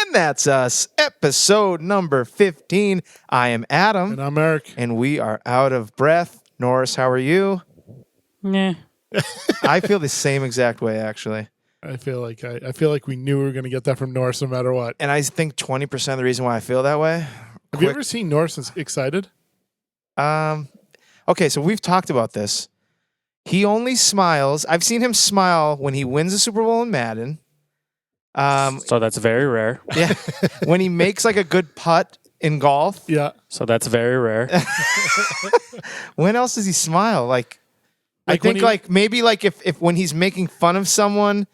And that's us, episode number 15. I am Adam. And I'm Eric. And we are out of breath. Norris, how are you? Nah. I feel the same exact way, actually. I feel like we knew we were going to get that from Norris no matter what. And I think 20% of the reason why I feel that way. Have you ever seen Norris excited? Okay, so we've talked about this. He only smiles. I've seen him smile when he wins a Super Bowl in Madden. So that's very rare. Yeah, when he makes like a good putt in golf. Yeah. So that's very rare. When else does he smile? Like I think maybe if when he's making fun of someone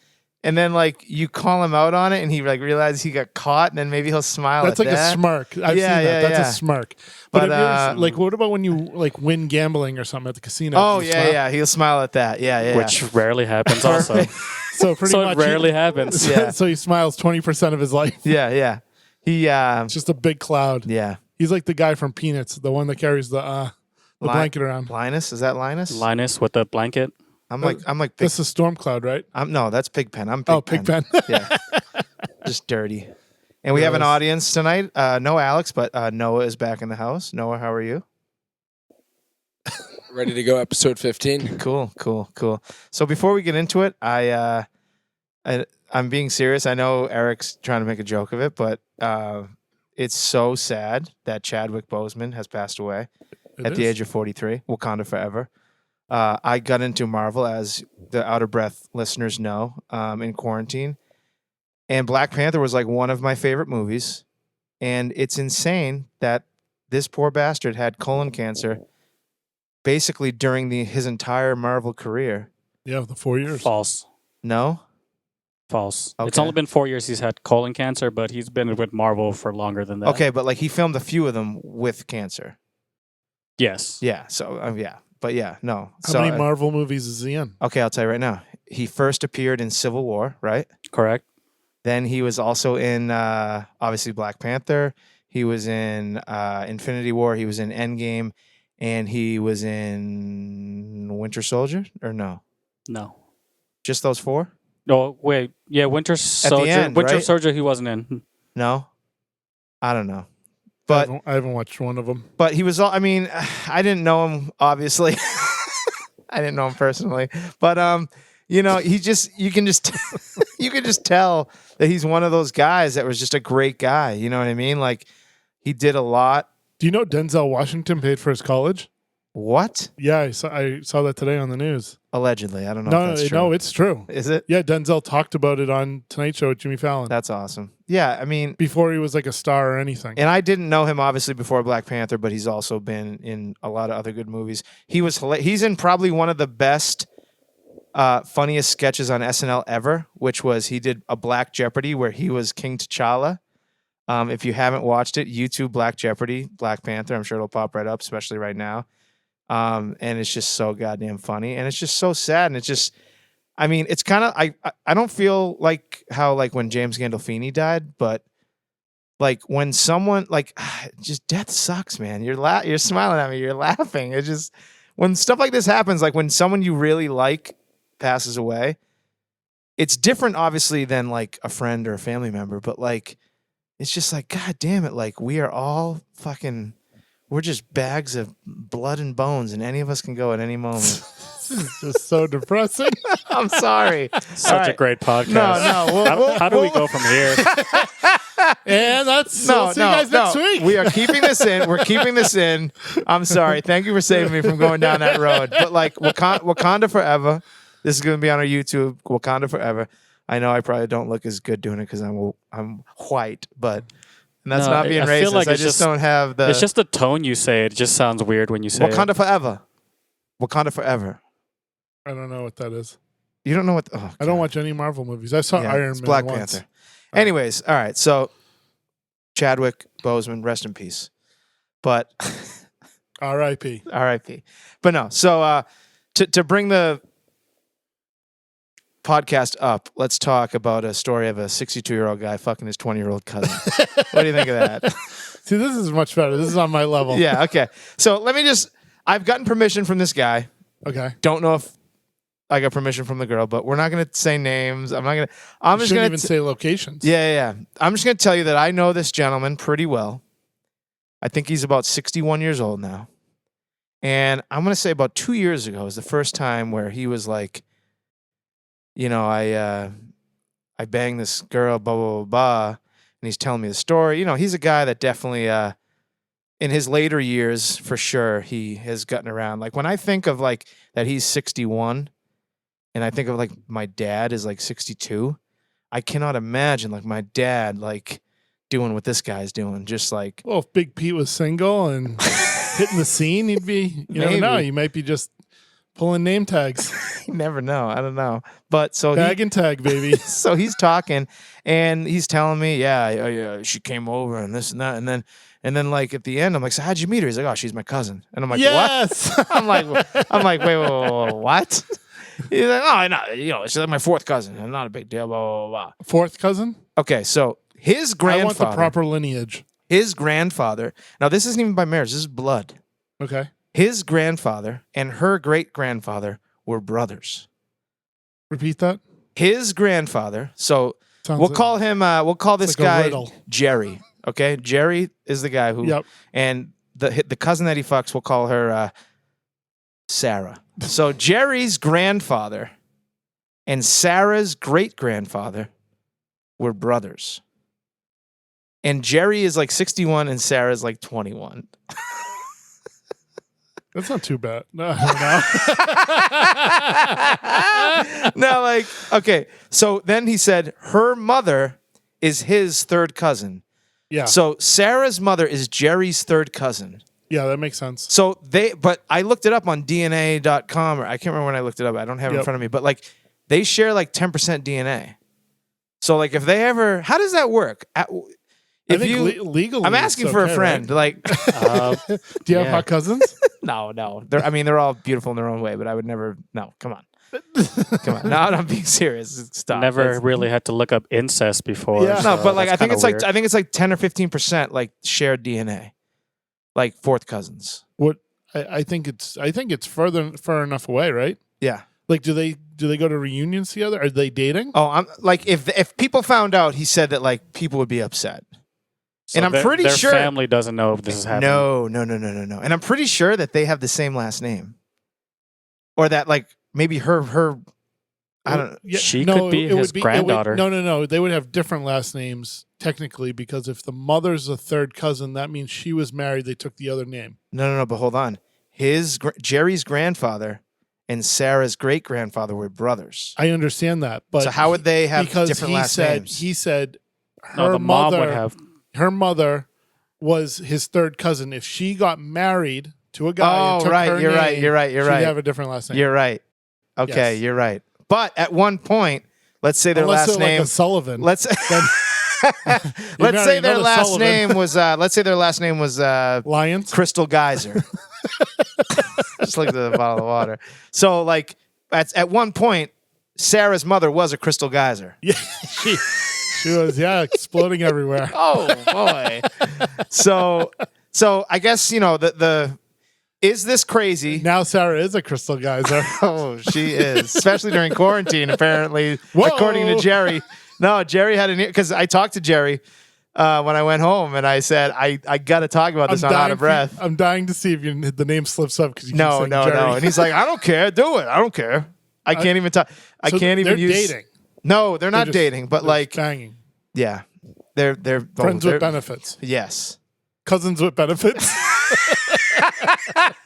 and then like you call him out on it and he like realizes he got caught and then maybe he'll smile. That's at like that. a smirk. I've seen that. That's a smirk. But have you ever, like, what about when you like win gambling or something at the casino? Oh yeah, he'll smile at that. Yeah. Which rarely happens also. So pretty much it rarely happens. Yeah. So he smiles 20% of his life. Yeah. He It's just a big cloud. yeah. He's like the guy from Peanuts, the one that carries the blanket around. Linus, is that Linus? Linus with the blanket. I'm like Big. This is Stormcloud, right? No, that's Pigpen. I'm Pigpen. Oh, Pigpen. Yeah. Just dirty. And we have an audience tonight. No Alex, but Noah is back in the house. Noah, how are you? Ready to go, episode 15. Cool. So before we get into it, I'm being serious. I know Eric's trying to make a joke of it, but it's so sad that Chadwick Boseman has passed away at the age of 43. Wakanda forever. I got into Marvel, as the Out of Breath listeners know, in quarantine. And Black Panther was like one of my favorite movies. And it's insane that this poor bastard had colon cancer basically during his entire Marvel career. Yeah, the 4 years. False. No? False. Okay. It's only been 4 years he's had colon cancer, but he's been with Marvel for longer than that. Okay, but like he filmed a few of them with cancer. Yes. Yeah, so yeah. But yeah, no. How many Marvel movies is he in? Okay, I'll tell you right now. He first appeared in Civil War, right? Correct. Then he was also in, obviously, Black Panther. He was in Infinity War. He was in Endgame. And he was in Winter Soldier? Or no? No. Just those four? No, wait. Yeah, Winter Soldier. end, Winter right? Soldier he wasn't in. No? I don't know. But I haven't watched one of them. But he was all, I mean, I didn't know him, obviously. I didn't know him personally. But, you know, you can just tell that he's one of those guys that was just a great guy. You know what I mean? Like, he did a lot. Do you know Denzel Washington paid for his college? What? Yeah, I saw that today on the news. Allegedly. I don't know if that's true. No, it's true. Is it? Yeah, Denzel talked about it on Tonight Show with Jimmy Fallon. That's awesome. Yeah, I mean, before he was like a star or anything. and I didn't know him obviously before Black Panther, but he's also been in a lot of other good movies. He's in probably one of the best, funniest sketches on SNL ever, which was he did a Black Jeopardy where he was King T'Challa. If you haven't watched it, YouTube Black Jeopardy, Black Panther. I'm sure it'll pop right up, especially right now. And it's just so goddamn funny, and it's just so sad, and it's just, I mean, it's kind of I don't feel like how like when James Gandolfini died, but like when someone like just death sucks, man. You're smiling at me, you're laughing. It's just when stuff like this happens, like when someone you really like passes away, it's different, obviously, than like a friend or a family member, but like it's just like, God damn it, like we are all fucking. We're just bags of blood and bones, and any of us can go at any moment. This is just so depressing. I'm sorry. Such a great podcast. No. How do we go from here? And we'll see you guys next week. We are keeping this in. We're keeping this in. I'm sorry. Thank you for saving me from going down that road. But like Wakanda forever. This is going to be on our YouTube. Wakanda forever. I know I probably don't look as good doing it because I'm white, but. And that's not being racist. Like I just don't have the. It's just the tone you say it. It just sounds weird when you say Wakanda forever. Wakanda forever. I don't know what that is. You don't know what? I don't watch any Marvel movies. I saw Iron Man Black once. Panther. Anyways, all right. So Chadwick Boseman, rest in peace. But R.I.P. R.I.P. But no. So to bring the podcast up, let's talk about a story of a 62-year-old guy fucking his 20-year-old cousin. What do you think of that? See, this is much better. This is on my level. Yeah, okay. So I've gotten permission from this guy. Okay. Don't know if I got permission from the girl, but we're not going to say names. I'm You just shouldn't going even say locations. Yeah. I'm just going to tell you that I know this gentleman pretty well. I think he's about 61 years old now. And I'm going to say about 2 years ago was the first time where he was like, I banged this girl, blah, blah, blah, blah. And he's telling me the story. He's a guy that definitely, in his later years, for sure, he has gotten around. Like when I think of like that he's 61 and I think of like my dad is like 62, I cannot imagine like my dad like doing what this guy's doing. Just like, well, if Big Pete was single and hitting the scene, he'd be, you never know. You might be just pulling name tags. You never know. I don't know. But so Tag and tag, baby. So he's talking and he's telling me, yeah, she came over and this and that. And then like at the end, I'm like, so how'd you meet her? He's like, oh, she's my cousin. And I'm like, yes! What? I'm like, wait, what? He's like, oh, no, she's like my fourth cousin. I'm not a big deal, blah, blah, blah. Fourth cousin? Okay, so his grandfather. I want the proper lineage. His grandfather. Now, this isn't even by marriage. This is blood. Okay. His grandfather and her great-grandfather were brothers. Repeat that. His grandfather. So we'll call this guy Jerry. Okay, Jerry is the guy who. Yep. And the cousin that he fucks, we'll call her Sarah. So Jerry's grandfather and Sarah's great-grandfather were brothers. And Jerry is like 61 and Sarah's like 21. That's not too bad. No. No, like, okay. So then he said her mother is his third cousin. Yeah. So Sarah's mother is Jerry's third cousin. Yeah, that makes sense. So but I looked it up on DNA.com, or I can't remember when I looked it up. I don't have it in front of me, but like they share like 10% DNA. So like if they ever, how does that work? Legally, I'm asking for a friend. Right? Like, do you have hot cousins? No. They're all beautiful in their own way, but I would never. No, come on. Come on. No, I'm being serious. Stop. Never really had to look up incest before. Yeah. No, but like I think it's weird. like 10 or 15% like shared DNA, like fourth cousins. What I think it's far enough away, right? Yeah. Like, do they go to reunions together? Are they dating? Oh, I'm like if people found out, he said that like people would be upset. So and I'm pretty sure their family doesn't know if this is happening. No. And I'm pretty sure that they have the same last name, or that like maybe her. I don't know. Yeah, she could be his granddaughter. No. They would have different last names technically, because if the mother's a third cousin, that means she was married. They took the other name. No. But hold on. Jerry's grandfather and Sarah's great grandfather were brothers. I understand that, but so how would they have different last names? He said the mom would have. Her mother was his third cousin. If she got married to a guy, and took her you're name, right. She'd have a different last name. You're right. Okay, Yes. You're right. But at one point, let's say their Unless last they're name. like a Sullivan. Let's say their last name was. Let's say their last name was Lions. Crystal Geyser. Just look at the bottle of water. So, like, at one point, Sarah's mother was a Crystal Geyser. Yeah, she was exploding everywhere. Oh boy. So I guess the is this crazy? Now Sarah is a crystal geyser. Oh, she is, especially during quarantine. Apparently, according to Jerry. No, Jerry had because I talked to Jerry when I went home, and I said I got to talk about this. I'm out of breath. I'm dying to see if the name slips up because no. And he's like, I don't care. Do it. I don't care. I can't even talk. I can't even use. Dating. No, they're not dating, but like banging. Yeah, they're friends with benefits. Yes, cousins with benefits.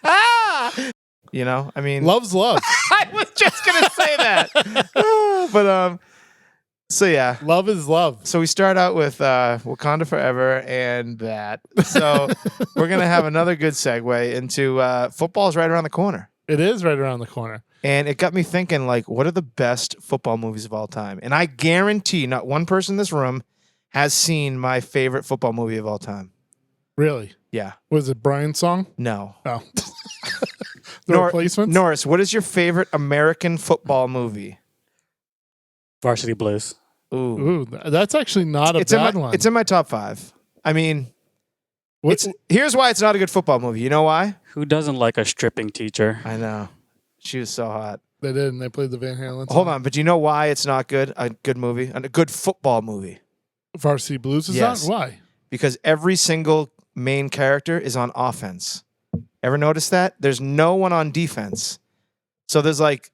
I mean, love's love. I was just gonna say that, but so yeah, love is love. So we start out with Wakanda Forever and that. So we're gonna have another good segue into football's right around the corner. It is right around the corner. And it got me thinking, like, what are the best football movies of all time? And I guarantee not one person in this room has seen my favorite football movie of all time. Really? Yeah. Was it Brian's song? No. Oh. Replacements? Norris, what is your favorite American football movie? Varsity Blues. Ooh, that's actually not a bad one. It's in my top 5. I mean, here's why it's not a good football movie. You know why? Who doesn't like a stripping teacher? I know. She was so hot. They did, and they played the Van Halen song. Hold on, but do you know why it's not good? A good movie, a good football movie. Varsity Blues is Yes. on? Why? Because every single main character is on offense. Ever notice that? There's no one on defense. So there's like,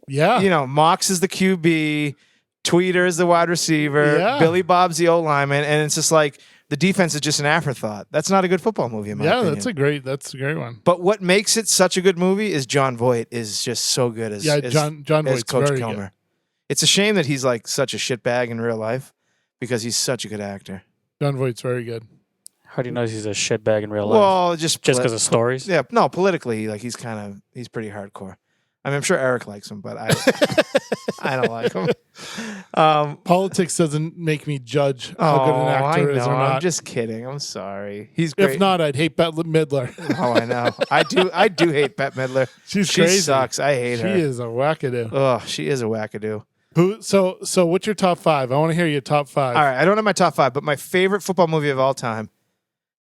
Yeah. you know, Mox is the QB, Tweeter is the wide receiver, Yeah. Billy Bob's the O-lineman, and it's just like the defense is just an afterthought. That's not a good football movie, in my opinion. That's a great one. But what makes it such a good movie is John Voight is just so good as, John as Voight's Coach very Kilmer. good. It's a shame that he's like such a shitbag in real life because he's such a good actor. John Voight's very good. How do you know he's a shitbag in real life? Well, just Because of stories? Yeah, no, politically, like he's pretty hardcore. I mean, I'm sure Eric likes him, but I don't like him. Politics doesn't make me judge how good an actor is or not. I'm just kidding. I'm sorry. He's great. If not, I'd hate Bette Midler. Oh, I know. I do hate Bette Midler. She She sucks. I hate She her. is a wackadoo. Oh, she is a wackadoo. So what's your top five? I want to hear your top five. All right, I don't have my top five, but my favorite football movie of all time,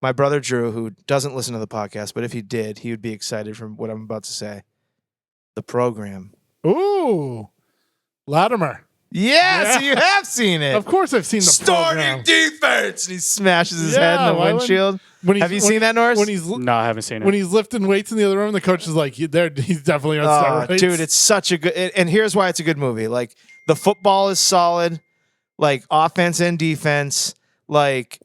my brother Drew, who doesn't listen to the podcast, but if he did, he would be excited from what I'm about to say. The Program. Ooh, Latimer. Yeah, so you have seen it. Of course, I've seen the Starting program. defense, and he smashes his head Yeah, in the why wouldn't- windshield. Have you seen that, Norris? When he's No, I haven't seen it. when he's lifting weights in the other room, the coach is like, he's definitely on steroids. Dude, it's such a good. And here's why it's a good movie. Like the football is solid, like offense and defense, like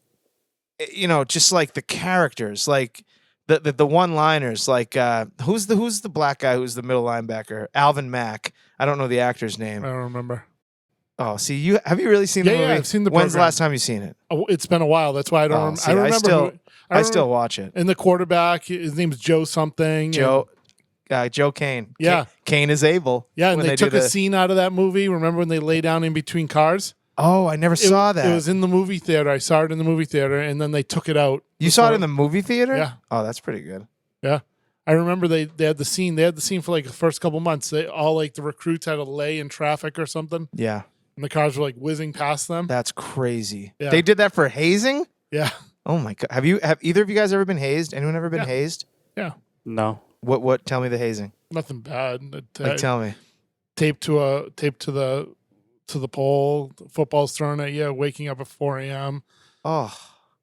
just like the characters, like the one-liners, like who's the black guy who's the middle linebacker? Alvin Mack. I don't know the actor's I name. don't remember. Oh, see, have you really seen the movie? Yeah, I've seen the When's the program. last time you've seen it? Oh, it's been a while. That's why I don't. See, I don't remember. I still watch it. And the quarterback, his name's Joe something. Joe Kane. Yeah. Kane is able. And when they do took a scene out of that movie. Remember when they lay down in between cars? Oh, I never saw that. It was in the movie theater. I saw it in the movie theater, and then they took it out. You saw it in the movie theater? Yeah. Oh, that's pretty good. Yeah. I remember they had the scene. They had the scene for like the first couple months. They all like the recruits had to lay in traffic or something, Yeah. and the cars were like whizzing past them. That's crazy. Yeah. They did that for hazing? Yeah. Oh my god. Have either of you guys ever been hazed? Anyone ever been Yeah. hazed? Yeah. No. What tell me the hazing. Nothing bad. Like tell me. Taped to the pole. The football's thrown at you. Waking up at 4 a.m. Oh.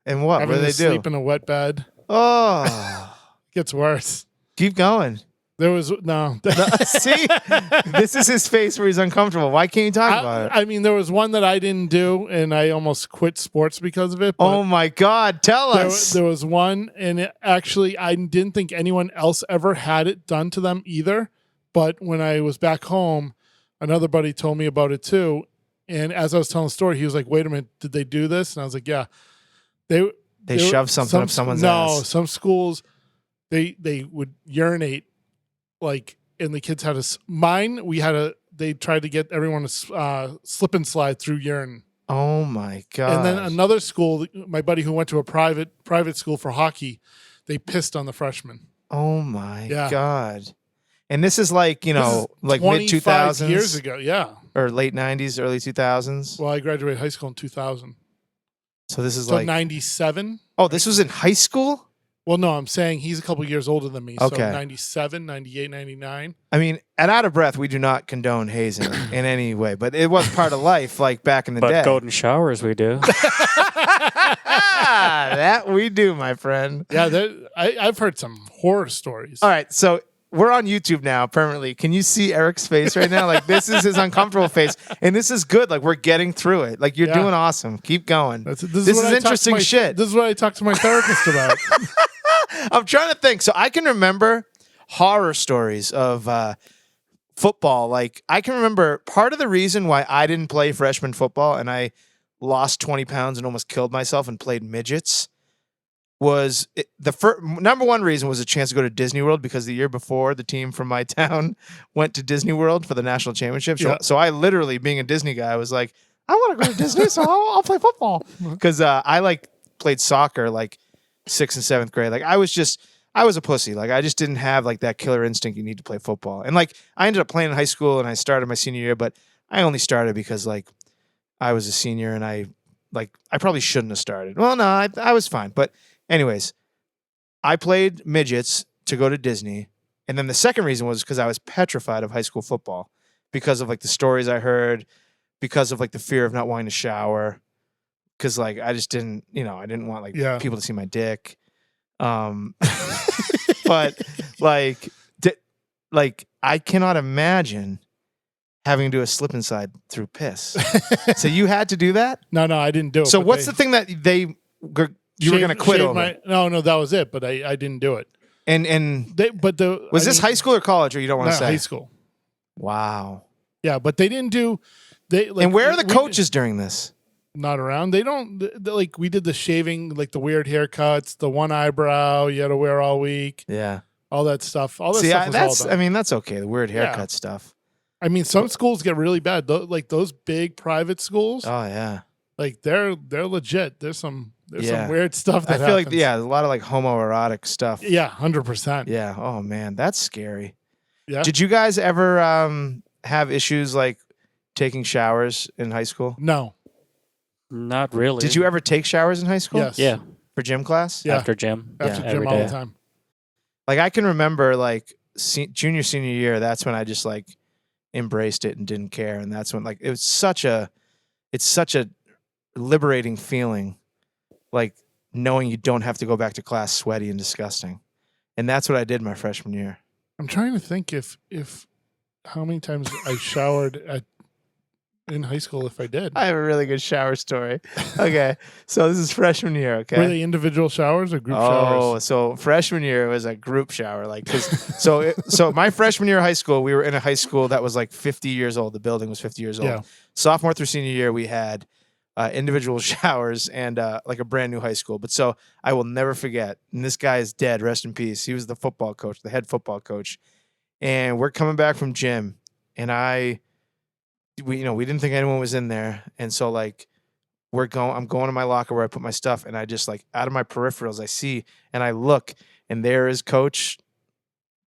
And what? Having What do to they do? sleep in a wet bed. Oh. It gets worse. Keep going. There was no. See? This is his face where he's uncomfortable. Why can't you talk about it? I mean, there was one that I didn't do, and I almost quit sports because of it. But Oh my god, tell us. there was one, and I didn't think anyone else ever had it done to them either. But when I was back home, another buddy told me about it too. And as I was telling the story, he was like, "Wait a minute, did they do this?" And I was like, "Yeah, they shoved something up someone's ass. No, some schools they would urinate like, and the kids had they tried to get everyone to slip and slide through urine. Oh my god. And then another school, my buddy who went to a private school for hockey, they pissed on the freshmen. Oh my Yeah. god. And this is like, This is like mid 25 2000s years ago. Yeah. or late 90s, early 2000s. Well, I graduated high school in 2000. So this is So like 97. Oh, this was in high school? Well, no, I'm saying he's a couple years older than me. Okay. So 97, 98, 99. I mean, at Out of Breath, we do not condone hazing in any way, but it was part of life, like back in the But day. golden showers we do. That we do, my friend. Yeah, I've heard some horror stories. All right, so we're on YouTube now permanently. Can you see Eric's face right now? Like, this is his uncomfortable face, and this is good. Like, we're getting through it. Like, you're Yeah. doing awesome. Keep going. This This what is I talk to interesting shit. This is what I talk to my therapist about. I'm trying to think. So I can remember horror stories of football. Like, I can remember part of the reason why I didn't play freshman football and I lost 20 pounds and almost killed myself and played midgets was number one reason was a chance to go to Disney World, because the year before the team from my town went to Disney World for the national championship. Yeah. So I literally, being a Disney guy, was like, I want to go to Disney, so I'll play football. Because I like played soccer like 6th and 7th grade. Like I was a pussy. Like I just didn't have like that killer instinct you need to play football. And like I ended up playing in high school and I started my senior year, but I only started because like I was a senior and I probably shouldn't have started. Well, no, I was fine. But anyways, I played midgets to go to Disney And then the second reason was because I was petrified of high school football because of like the stories I heard, because of like the fear of not wanting to shower, because like I just didn't, I didn't want like Yeah. people to see my dick. But like, I cannot imagine having to do a slip and slide through piss. So you had to do that? No, I didn't do it. So but what's they the thing that you were going to quit over? No, that was it. But I didn't do it. And Was this high school or college, or you don't want to say? high school? Wow. Yeah, but they didn't do. And where are the coaches during this? Not around. They don't like. We did the shaving, like the weird haircuts, the one eyebrow you had to wear all week, Yeah. all that stuff. All that See, stuff was all done. that's okay. The weird haircut Yeah. stuff. I mean, some schools get really bad. Like those big private schools, Oh yeah. like they're legit. There's some Yeah. weird stuff I that feel like happens. there's a lot of like homoerotic stuff. Yeah, 100%. Yeah. Oh man, that's scary. Yeah. Did you guys ever have issues like taking showers in high school? No. Not really. Did you ever take showers in high school? Yes. Yeah. For gym class? Yeah. After gym. After yeah, gym every all day. the time. Like I can remember like junior, senior year, that's when I just like embraced it and didn't care. And that's when like it's such a liberating feeling, like knowing you don't have to go back to class sweaty and disgusting. And that's what I did my freshman year. I'm trying to think if how many times I showered in high school if I did. I have a really good shower story. Okay. So this is freshman year, okay? Were they individual showers or group Oh, showers? so freshman year was a group shower, like so my freshman year of high school, we were in a high school that was like 50 years old. The building was 50 years old. Yeah. Sophomore through senior year, we had individual showers and like a brand new high school. But so I will never forget. And this guy is dead. Rest in peace. He was the football coach, the head football coach. And we're coming back from gym, and we didn't think anyone was in there, and so like I'm going to my locker where I put my stuff, and I just like out of my peripherals I see and I look, and there is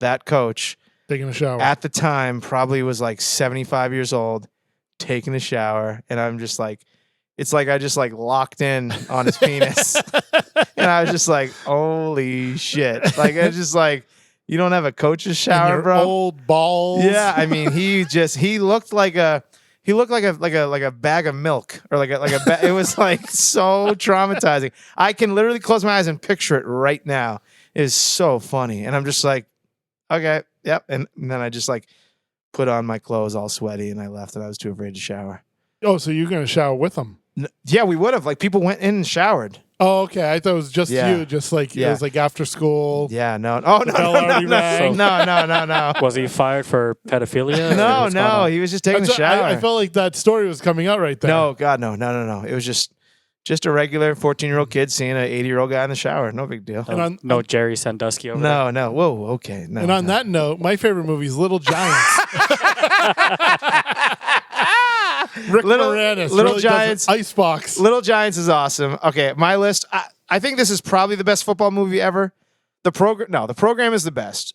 that coach Taking a shower. at the time probably was like 75 years old, taking a shower, and I'm just like, it's like I just like locked in on his penis, and I was just like, holy shit, like it's just like, you don't have a coach's And shower, your bro? old balls. Yeah, I mean, he looked like a bag of milk, or it was like so traumatizing. I can literally close my eyes and picture it right now. It is so funny, and I'm just like, okay, yep. And then I just like put on my clothes all sweaty, and I left, and I was too afraid to shower. Oh, so you're gonna shower with them? Yeah, we would have. Like people went in and showered. Oh, okay. I thought it was just Yeah. you. Just like it Yeah. was like after school. Yeah, no. Oh no, bell no, already no, rang. no. Was he fired for pedophilia? or No, what's going no. on? He was just taking a That's what- shower. I felt like that story was coming out right there. No, God, no. It was just a regular 14-year-old kid seeing an 80-year-old guy in the shower. No big deal. And on, No Jerry Sandusky over there? No. Whoa, okay. No. and on no. that note, my favorite movie is Little Giants. Rick Moranis. Little really does Giants. an Icebox. Little Giants is awesome. Okay, my list. I think this is probably the best football movie ever. The program is the best.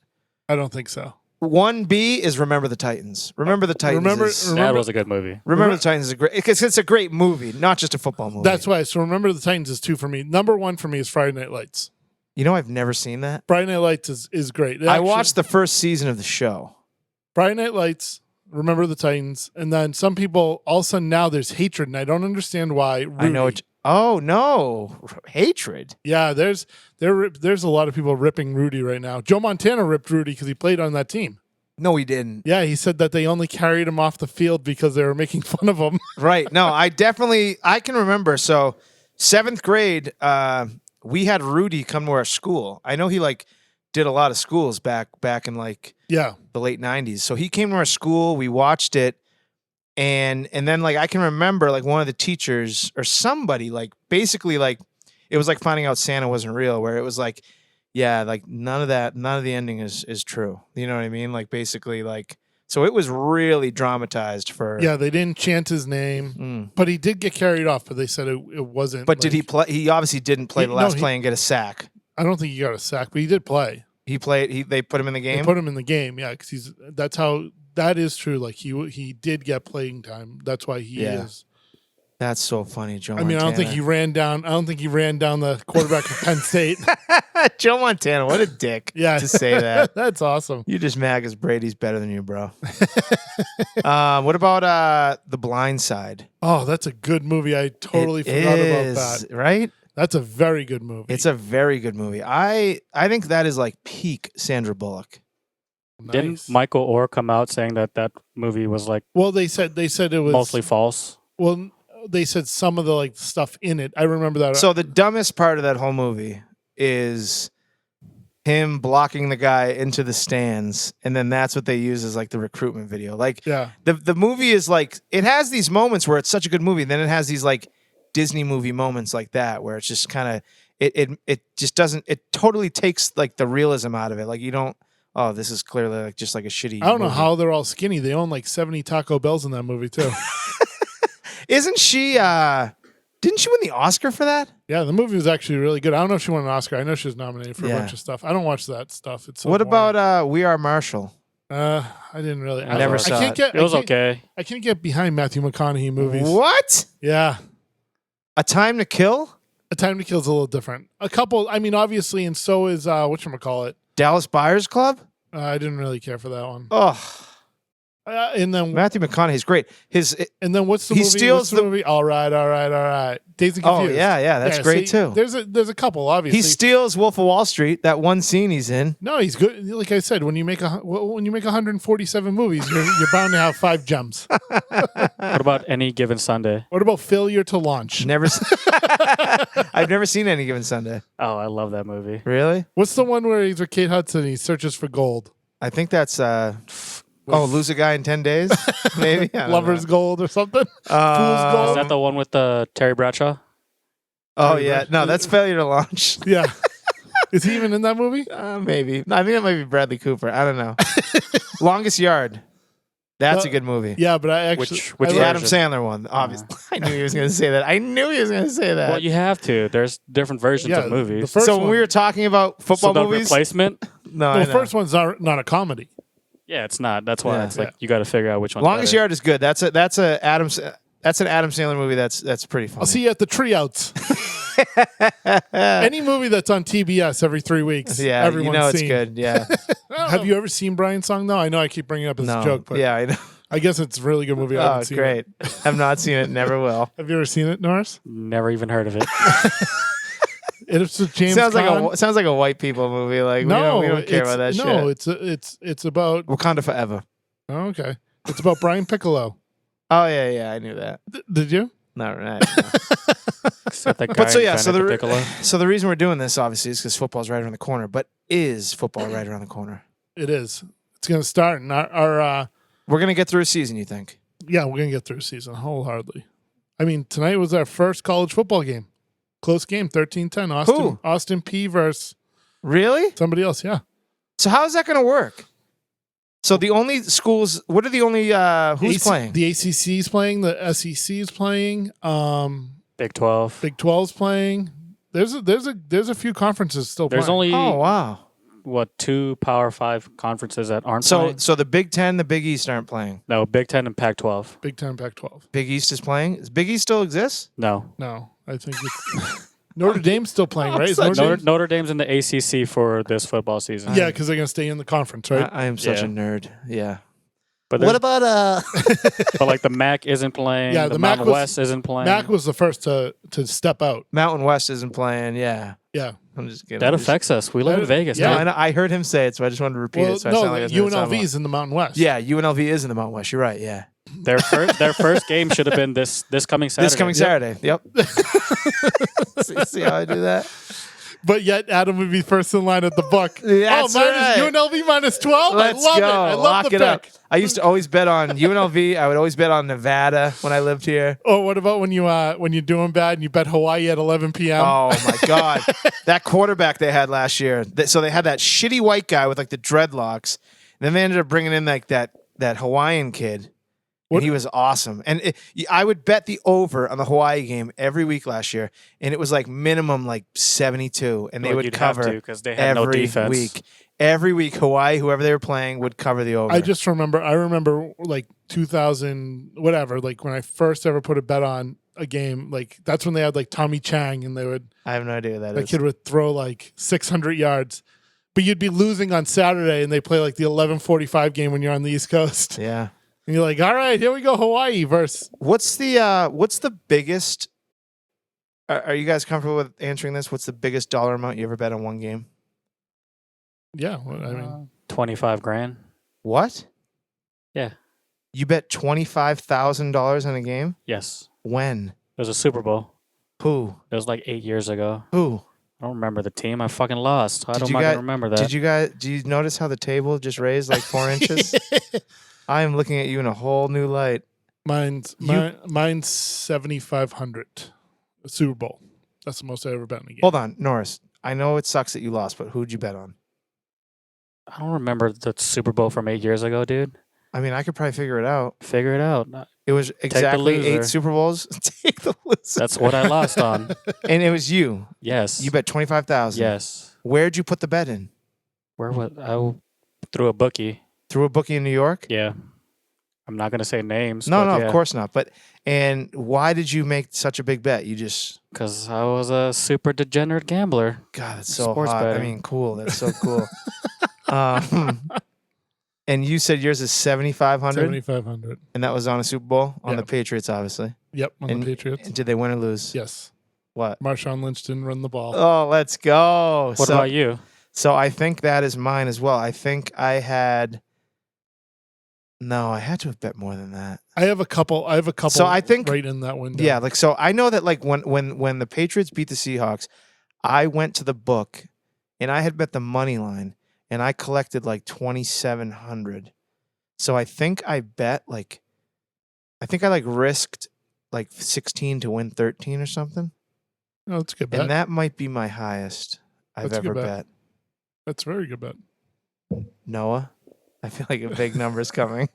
I don't think so. 1B is Remember the Titans. Remember the Titans. Remember- is- That was a good movie. Remember the Titans is great because it's a great movie, not just a football movie. That's why. So Remember the Titans is 2 for me. Number 1 for me is Friday Night Lights. I've never seen that. Friday Night Lights is great. I watched the first season of the show. Friday Night Lights, Remember the Titans, and then some people all of a sudden now there's hatred, and I don't understand why. I know Rudy. it. Oh no, hatred. Yeah, there's a lot of people ripping Rudy right now. Joe Montana ripped Rudy because he played on that team. No, he didn't. Yeah, he said that they only carried him off the field because they were making fun of him. Right. No, I can remember. So 7th grade, we had Rudy come to our school. I know he like did a lot of schools back in like Yeah, the late 90s. So he came to our school, we watched it, and then like I can remember like one of the teachers or somebody like basically like it was like finding out Santa wasn't real, where it was like, yeah, like none of the ending is true. You know what I mean? Like basically like, so it was really dramatized for yeah, they didn't chant his name, but he did get carried off. But they said it wasn't. But did he like- play? He obviously didn't play He- the last no, he- play and get a sack. I don't think he got a sack, but he did play. He played. They put him in the They game. put him in the game, yeah, because that is true. Like he did get playing time. That's why he Yeah. is That's so funny, Joe. I mean, I don't think he ran down. I don't think he ran down the quarterback of Penn State. Joe Montana, what a dick. Yeah, to say that. That's awesome. You just mad because Brady's better than you, bro. What about The Blind Side? Oh, that's a good movie. I totally It forgot is, about that. Right? That's a very good movie. It's a very good movie. I think that is like peak Sandra Bullock. Didn't Nice. Michael Orr come out saying that movie was like Well, they said it was mostly false? Well, they said some of the like stuff in it. I remember that. So the dumbest part of that whole movie is him blocking the guy into the stands, and then that's what they use as like the recruitment video. Like yeah, the movie is like, it has these moments where it's such a good movie, and then it has these like Disney movie moments like that where it's just kind of it just doesn't, it totally takes like the realism out of it. Like you don't, oh, this is clearly like just like a shitty I don't know movie. how they're all skinny. They own like 70 Taco Bells in that movie too. Isn't she didn't she win the Oscar for that? Yeah, the movie was actually really good. I don't know if she won an Oscar. I know she was nominated for Yeah. a bunch of stuff. I don't watch that stuff. It's so What boring. about We Are Marshall? I didn't really. I never saw can't it. get. It was I can't, okay. I can't get behind Matthew McConaughey movies. What? Yeah, A Time to Kill? A Time to Kill is a little different. A couple. I mean, obviously, and so is whatchamacallit. Dallas Buyers Club? I didn't really care for that one. Oh, And then Matthew McConaughey's great. what's the he movie? steals What's the the- movie? All right. Dazed and Oh Confused. yeah, that's great see, too. There's a couple obviously. He steals Wolf of Wall Street. That one scene he's in. No, he's good. Like I said, when you make 147 movies, you're bound to have 5 gems. What about Any Given Sunday? What about Failure to Launch? Never. I've never seen Any Given Sunday. Oh, I love that movie. Really? What's the one where he's with Kate Hudson and he searches for gold? I think that's Lose a Guy in 10 Days. Maybe I don't Lover's know. Gold or something? Uh, Gold? Is that the one with Terry Bradshaw? Oh yeah, no, that's Failure to Launch. Yeah. Is he even in that movie? Maybe. No, I think that might be Bradley Cooper. I don't know. Longest Yard. That's a good movie. Yeah, but I actually. Which I The love- Adam Sandler one, obviously. I knew he was going to say that. I knew he was going to say that. Well, you have to. There's different versions Yeah, of movies. the first So when one- we were talking about football so the movies, replacement? no, I the know. first one's not a comedy. Yeah, it's not. That's why Yeah. it's like you got to figure out which one. Longest Yard is good. That's an Adam Sandler movie. That's pretty funny. I'll see you at the Treeouts. Any movie that's on TBS every 3 weeks. Yeah, everyone's you know it's seen. good. Yeah, Have you ever seen Brian's Song though? I know I keep bringing it up as no, a joke, but yeah, I know. I guess it's a really good movie. I Oh, haven't seen great. It. I've not seen it. Never will. Have you ever seen it, Norris? Never even heard of it. It's with James Sounds Caan. like a white people movie. Like No, we don't care it's- about that no, shit. it's about. Wakanda Forever. Oh, okay, it's about Brian Piccolo. Oh yeah, I knew that. Did you? No, right. Except that guy But so yeah, invented the Piccolo. so the reason we're doing this obviously is because football's right around the corner. But is football right around the corner? It is. It's going to start, and our We're gonna get through a season. You think? yeah, we're going to get through a season wholeheartedly. I mean, tonight was our first college football game. Close game, 13-10. Who? Austin P versus Really? somebody else. Yeah. So how is that gonna work? So the only schools. What are the only? Who's playing? The ACC is playing. The SEC is playing. Big 12. Big 12's playing. There's a few conferences still There's playing. only Oh wow. what 2 Power 5 conferences that aren't So playing? so the Big Ten, the Big East aren't playing. No, Big 10 and Pac-12. Big 10, Pac-12. Big East is playing. Does Big East still exist? No. No, I think it's Notre Dame's still playing, right? Is such Notre Dame? Notre Dame's in the ACC for this football season. Yeah, because they're gonna stay in the conference, right? I am such Yeah. a nerd. Yeah. But What there's- about but like the MAC isn't playing. Yeah, the the MAC Mountain was- West isn't playing. Mac was the first to step out. Mountain West isn't playing? Yeah. Yeah. I'm just kidding. that affects us. We live in Vegas. Yeah, dude. I, know, I heard him say it, so I just wanted to repeat Well, it. So I no, sound like I was gonna talk UNLV is in the Mountain West. about- Yeah, UNLV is in the Mountain West. You're right. Yeah. Their first game should have been this coming Saturday. This coming Saturday. Yep. see how I do that? But yet Adam would be first in line at the book. That's right. UNLV minus 12. Let's I love go. it. I love Lock the it up. pick. I used to always bet on UNLV. I would always bet on Nevada when I lived here. Oh, what about when you're doing bad and you bet Hawaii at 11 p.m.? Oh my God, that quarterback they had last year. So they had that shitty white guy with like the dreadlocks. And then they ended up bringing in like that Hawaiian kid. What- And he was awesome. And I would bet the over on the Hawaii game every week last year, and it was like minimum like 72, and they Well, would you'd have cover to, 'cause they had no every defense. week. Every week, Hawaii, whoever they were playing, would cover the over. I remember like 2000, whatever, like when I first ever put a bet on a game. Like that's when they had like Tommy Chang, and I have no idea what that that is. kid would throw like 600 yards. But you'd be losing on Saturday, and they play like the 11:45 game when you're on the East Coast, Yeah. and you're like, all right, here we go, Hawaii versus. What's the biggest? Are you guys comfortable with answering this? What's the biggest dollar amount you ever bet on one game? Yeah, well, I mean, 25 grand. What? Yeah. You bet $25,000 on a game? Yes. When? It was a Super Bowl. Who? It was like 8 years ago. Who? I don't remember the team. I fucking lost. How Did am you I guys- going to remember that? Do you notice how the table just raised like 4 inches? I am looking at you in a whole new light. mine's 7,500 Super Bowl. That's the most I ever bet in a game. Hold on, Norris. I know it sucks that you lost, but who'd you bet on? I don't remember the Super Bowl from 8 years ago, dude. I mean, I could probably figure it out. Figure it out. It was exactly 8 loser. Super Bowls. Take the loser. That's what I lost on. And it was you. Yes. You bet 25,000. Yes. Where'd you put the bet in? Where was I? Threw a bookie. Through a bookie in New York? Yeah. I'm not going to say names. No, but of course not. And why did you make such a big bet? You just Because I was a super degenerate gambler. God, that's so Sports hot. betting. I mean, cool. That's so cool. And you said yours is 7,500, 7,500. and that was on a Super Bowl on Yeah. the Patriots, obviously. Yep, on And- the Patriots. And did they win or lose? Yes. What? Marshawn Lynch didn't run the ball. Oh, let's go. What about you? So I think that is mine as well. I think I had. No, I had to have bet more than that. I have a couple. So I think- right in that window. Yeah, like so I know that like when the Patriots beat the Seahawks, I went to the book and I had bet the money line and I collected like 2,700. So I think I bet like I risked like 16 to win 13 or something. Oh, that's a good bet. And that might be my highest I've That's a ever good bet. bet. That's a very good bet. Noah, I feel like a big number's coming.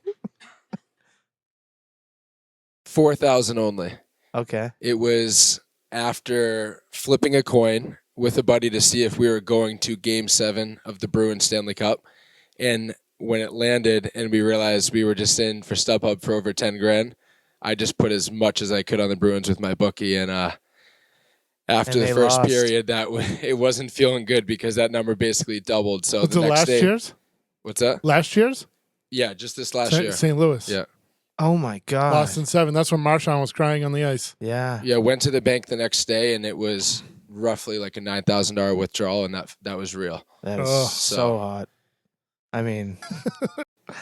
4,000 only. Okay. It was after flipping a coin with a buddy to see if we were going to Game 7 of the Bruins Stanley Cup. And when it landed and we realized we were just in for StubHub for over 10 grand, I just put as much as I could on the Bruins with my bookie. And after And the they first lost. period, it wasn't feeling good because that number basically doubled. So Was the it next last day, year's? what's that? Last year's? Yeah, just this last year. St. Louis. Yeah. Oh my god. Lost in 7. That's when Marshawn was crying on the ice. Yeah. Yeah, went to the bank the next day, and it was roughly like a $9,000 withdrawal, and that was real. That is Ugh. so hot. I mean, oh,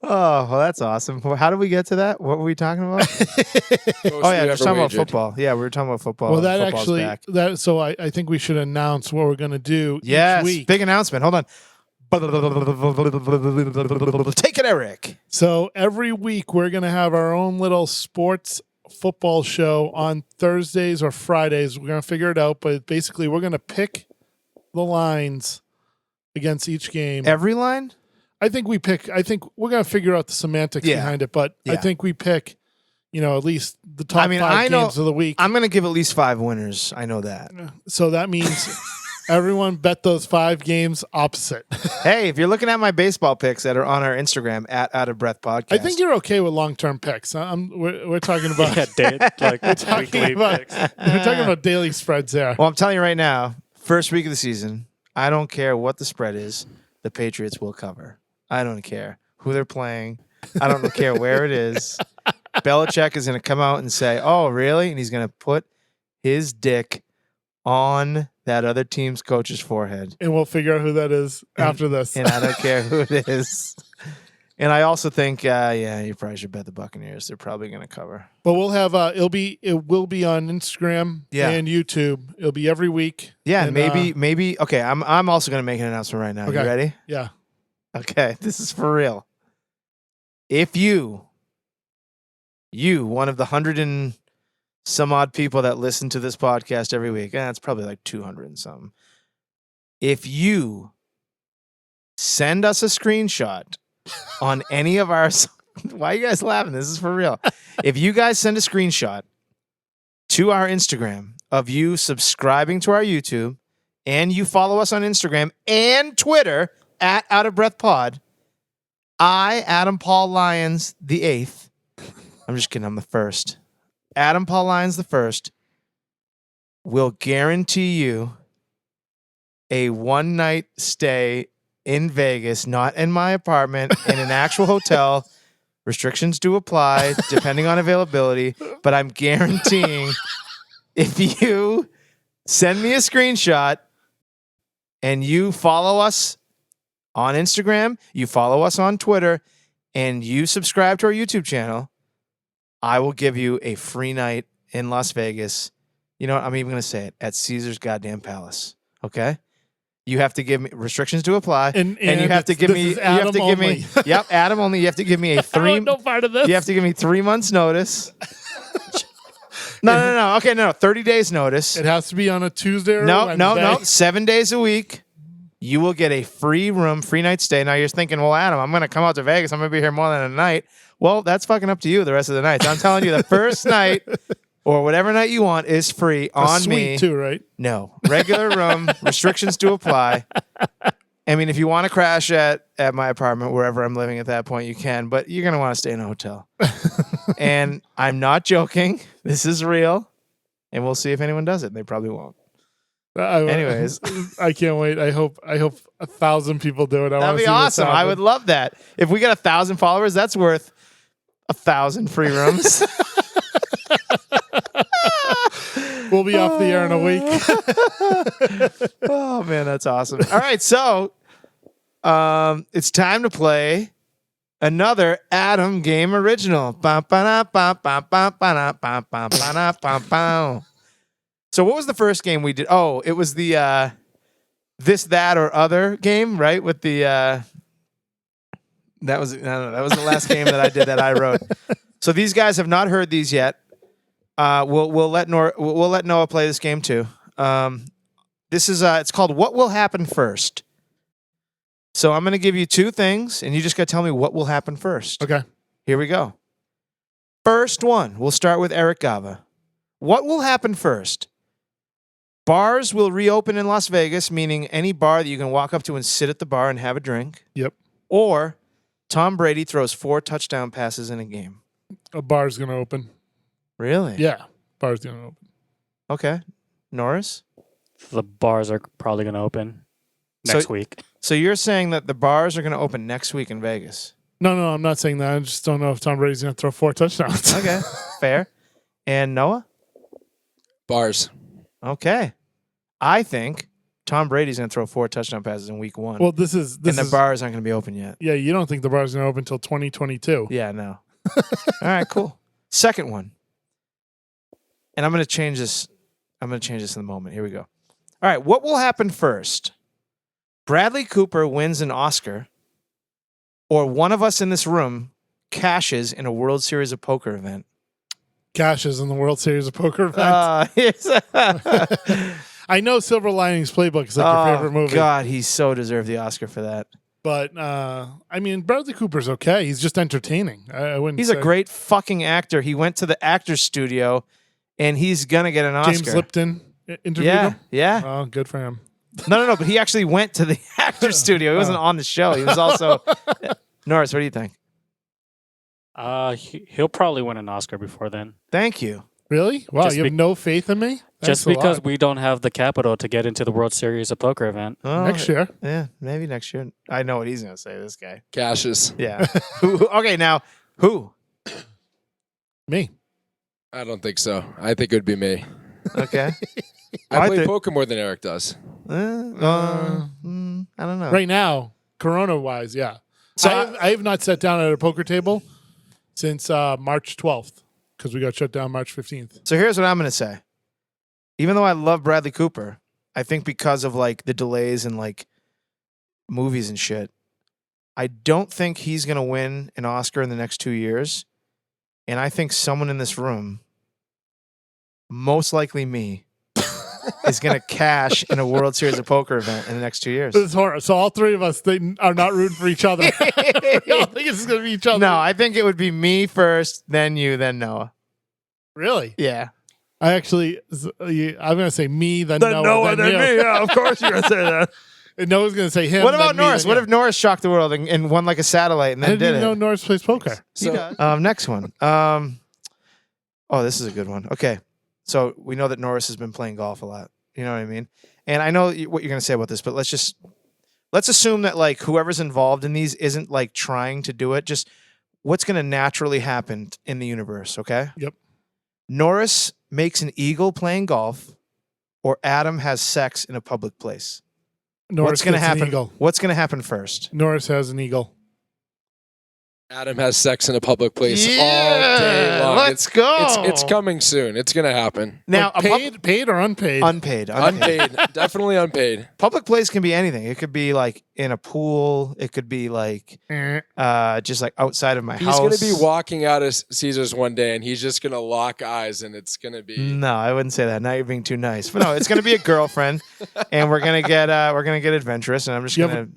well, that's awesome. Well, how did we get to that? What were we talking about? Oh yeah, just talking about football. Yeah, we were talking about football. Well, that Football's actually, back. so I think we should announce what we're going to do Yes, each week. big announcement. Hold on. Take it, Eric. So every week we're going to have our own little sports football show on Thursdays or Fridays. We're going to figure it out, but basically we're going to pick the lines against each game. Every line? I think we're going to figure out the semantics Yeah. behind it, but I Yeah. think we pick, at least the top I mean, 5 I know- games of the week. I'm going to give at least 5 winners. I know that. So that means everyone bet those 5 games opposite. Hey, if you're looking at my baseball picks that are on our Instagram at Out of Breath Podcast. I think you're okay with long-term picks. We're talking about Like talking weekly about picks. we're talking about daily spreads there. Well, I'm telling you right now, first week of the season, I don't care what the spread is, the Patriots will cover. I don't care who they're playing. I don't care where it is. Belichick is going to come out and say, "Oh, really?" And he's going to put his dick on that other team's coach's forehead. And we'll figure out who that is after this. And I don't care who it is. And I also think, you probably should bet the Buccaneers. They're probably going to cover. But we'll have it will be on Instagram Yeah. and YouTube. It'll be every week. Yeah, And, maybe. Okay, I'm also going to make an announcement right now. Okay. You ready? Yeah. Okay, this is for real. If you, one of the 100 and some odd people that listen to this podcast every week, it's probably like 200 and something. If you send us a screenshot on any of our, why are you guys laughing? This is for real. If you guys send a screenshot to our Instagram of you subscribing to our YouTube and you follow us on Instagram and Twitter at Out of Breath Pod, I, Adam Paul Lyons the 8th, I'm just kidding, I'm the first. Adam Paul Lyons the first will guarantee you a one-night stay in Vegas, not in my apartment, in an actual hotel. Restrictions do apply depending on availability, but I'm guaranteeing if you send me a screenshot and you follow us on Instagram, you follow us on Twitter, and you subscribe to our YouTube channel, I will give you a free night in Las Vegas. You know what? I'm even going to say it, at Caesar's goddamn Palace. Okay? You have to give me, restrictions to apply, and you have to give me, you have to give me, yep, Adam only. You have to give me a three. No part of this. You have to give me 3 months notice. No. Okay, no, 30 days notice. It has to be on a Tuesday or No. Wednesday. 7 days a week. You will get a free room, free night stay. Now you're thinking, well, Adam, I'm going to come out to Vegas. I'm going to be here more than a night. Well, that's fucking up to you the rest of the night. So I'm telling you, the first night or whatever night you want is free on suite me. too, right? No, regular room. Restrictions do apply. I mean, if you want to crash at my apartment, wherever I'm living at that point, you can. But you're going to want to stay in a hotel. And I'm not joking. This is real. And we'll see if anyone does it. They probably won't. Anyways. I can't wait. I hope 1,000 people do it. That'd be awesome. I would love that. If we get 1,000 followers, that's worth 1,000 free rooms. We'll be off the air in a week. Oh man, that's awesome. All right, so it's time to play another Adam Game Original. So what was the first game we did? Oh, it was the This, That, or Other game, right? With the that was the last game that I did that I wrote. So these guys have not heard these yet. We'll let Noah play this game too. This is it's called What Will Happen First. So I'm going to give you two things, and you just got to tell me what will happen first. Okay. Here we go. First one. We'll start with Eric Gava. What will happen first? Bars will reopen in Las Vegas, meaning any bar that you can walk up to and sit at the bar and have a drink. Yep. Or Tom Brady throws 4 touchdown passes in a game. A bar's going to open. Really? Yeah. Bar's going to open. Okay. Norris? The bars are probably going to open next week. So you're saying that the bars are going to open next week in Vegas? No, I'm not saying that. I just don't know if Tom Brady's going to throw 4 touchdowns. Okay. Fair. And Noah? Bars. Okay. I think Tom Brady's going to throw 4 touchdown passes in week 1. Well, this is and the bars aren't going to be open yet. Yeah, you don't think the bar's going to open until 2022. Yeah, no. All right, cool. Second one. And I'm going to change this. I'm going to change this in a moment. Here we go. All right, what will happen first? Bradley Cooper wins an Oscar, or one of us in this room cashes in a World Series of Poker event. Cashes in the World Series of Poker event. I know Silver Linings Playbook is like your favorite movie. God, he so deserved the Oscar for that. But, I mean, Bradley Cooper's okay. He's just entertaining. I wouldn't He's say. a great fucking actor. He went to the actor's studio, and he's going to get an Oscar. James Lipton interviewed him? Yeah. Oh, good for him. No. But he actually went to the actor's studio. He wasn't on the show. He was also... Norris, what do you think? He'll probably win an Oscar before then. Thank you. Really? Wow, you have no faith in me? Just because we don't have the capital to get into the World Series of Poker event. Oh, next year. Yeah, maybe next year. I know what he's going to say, this guy. Cashes. Yeah. Okay, now, who? Me. I don't think so. I think it would be me. Okay. I play poker more than Eric does. I don't know. Right now, Corona-wise, yeah. So I have not sat down at a poker table since March 12th because we got shut down March 15th. So here's what I'm going to say. Even though I love Bradley Cooper, I think because of like the delays in like movies and shit, I don't think he's going to win an Oscar in the next 2 years. And I think someone in this room, most likely me, is going to cash in a World Series of Poker event in the next 2 years. This is horror. So all three of us are not rooting for each other. We all think it's going to be each other. No, I think it would be me first, then you, then Noah. Really? Yeah. I actually, I'm going to say me, then Noah, then you. me. Yeah, of course you're going to say that. And Noah's going to say him. What about then me, Norris? then What you. if Norris shocked the world and won like a satellite and I then didn't did even know it? Norris plays poker. He does. Next one. Oh, this is a good one. Okay. So we know that Norris has been playing golf a lot. You know what I mean? And I know what you're going to say about this, but let's assume that like whoever's involved in these isn't like trying to do it. Just what's going to naturally happen in the universe. Okay. Yep. Norris makes an eagle playing golf, or Adam has sex in a public place. Norris What's going to gets an happen? eagle. What's going to happen first? Norris has an eagle. Adam has sex in a public place all day long. Let's go. It's coming soon. It's gonna happen. Now, Like paid or unpaid? unpaid. Unpaid, definitely unpaid. Public place can be anything. It could be like in a pool. It could be like just like outside of my He's house. gonna be walking out of Caesars one day, and he's just gonna lock eyes, and it's gonna be. No, I wouldn't say that. Now you're being too nice. But no, it's gonna be a girlfriend, and we're gonna get adventurous, and I'm just You gonna. have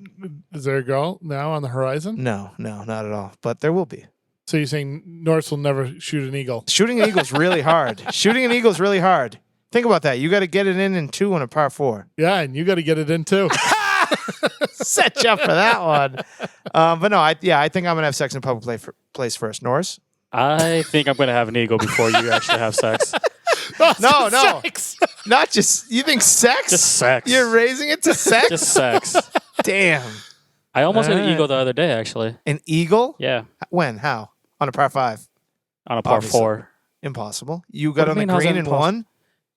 is there a girl now on the horizon? No, not at all. But there will be. So you're saying Norris will never shoot an eagle? Shooting an eagle's really hard. Shooting an eagle's really hard. Think about that. You got to get it in 2 on a par 4. Yeah, and you got to get it in too. Set you up for that one. But no, I think I'm gonna have sex in a public place first. Norris? I think I'm going to have an eagle before you actually have sex. No. Sex. Not just you think sex? Just sex. You're raising it to sex? Just sex. Damn. I almost hit an Alright. eagle the other day, actually. An eagle? Yeah, When? How? On a par 5? on a par Obviously. 4. Impossible. You What got do on you the mean, how's that green and impossible? won?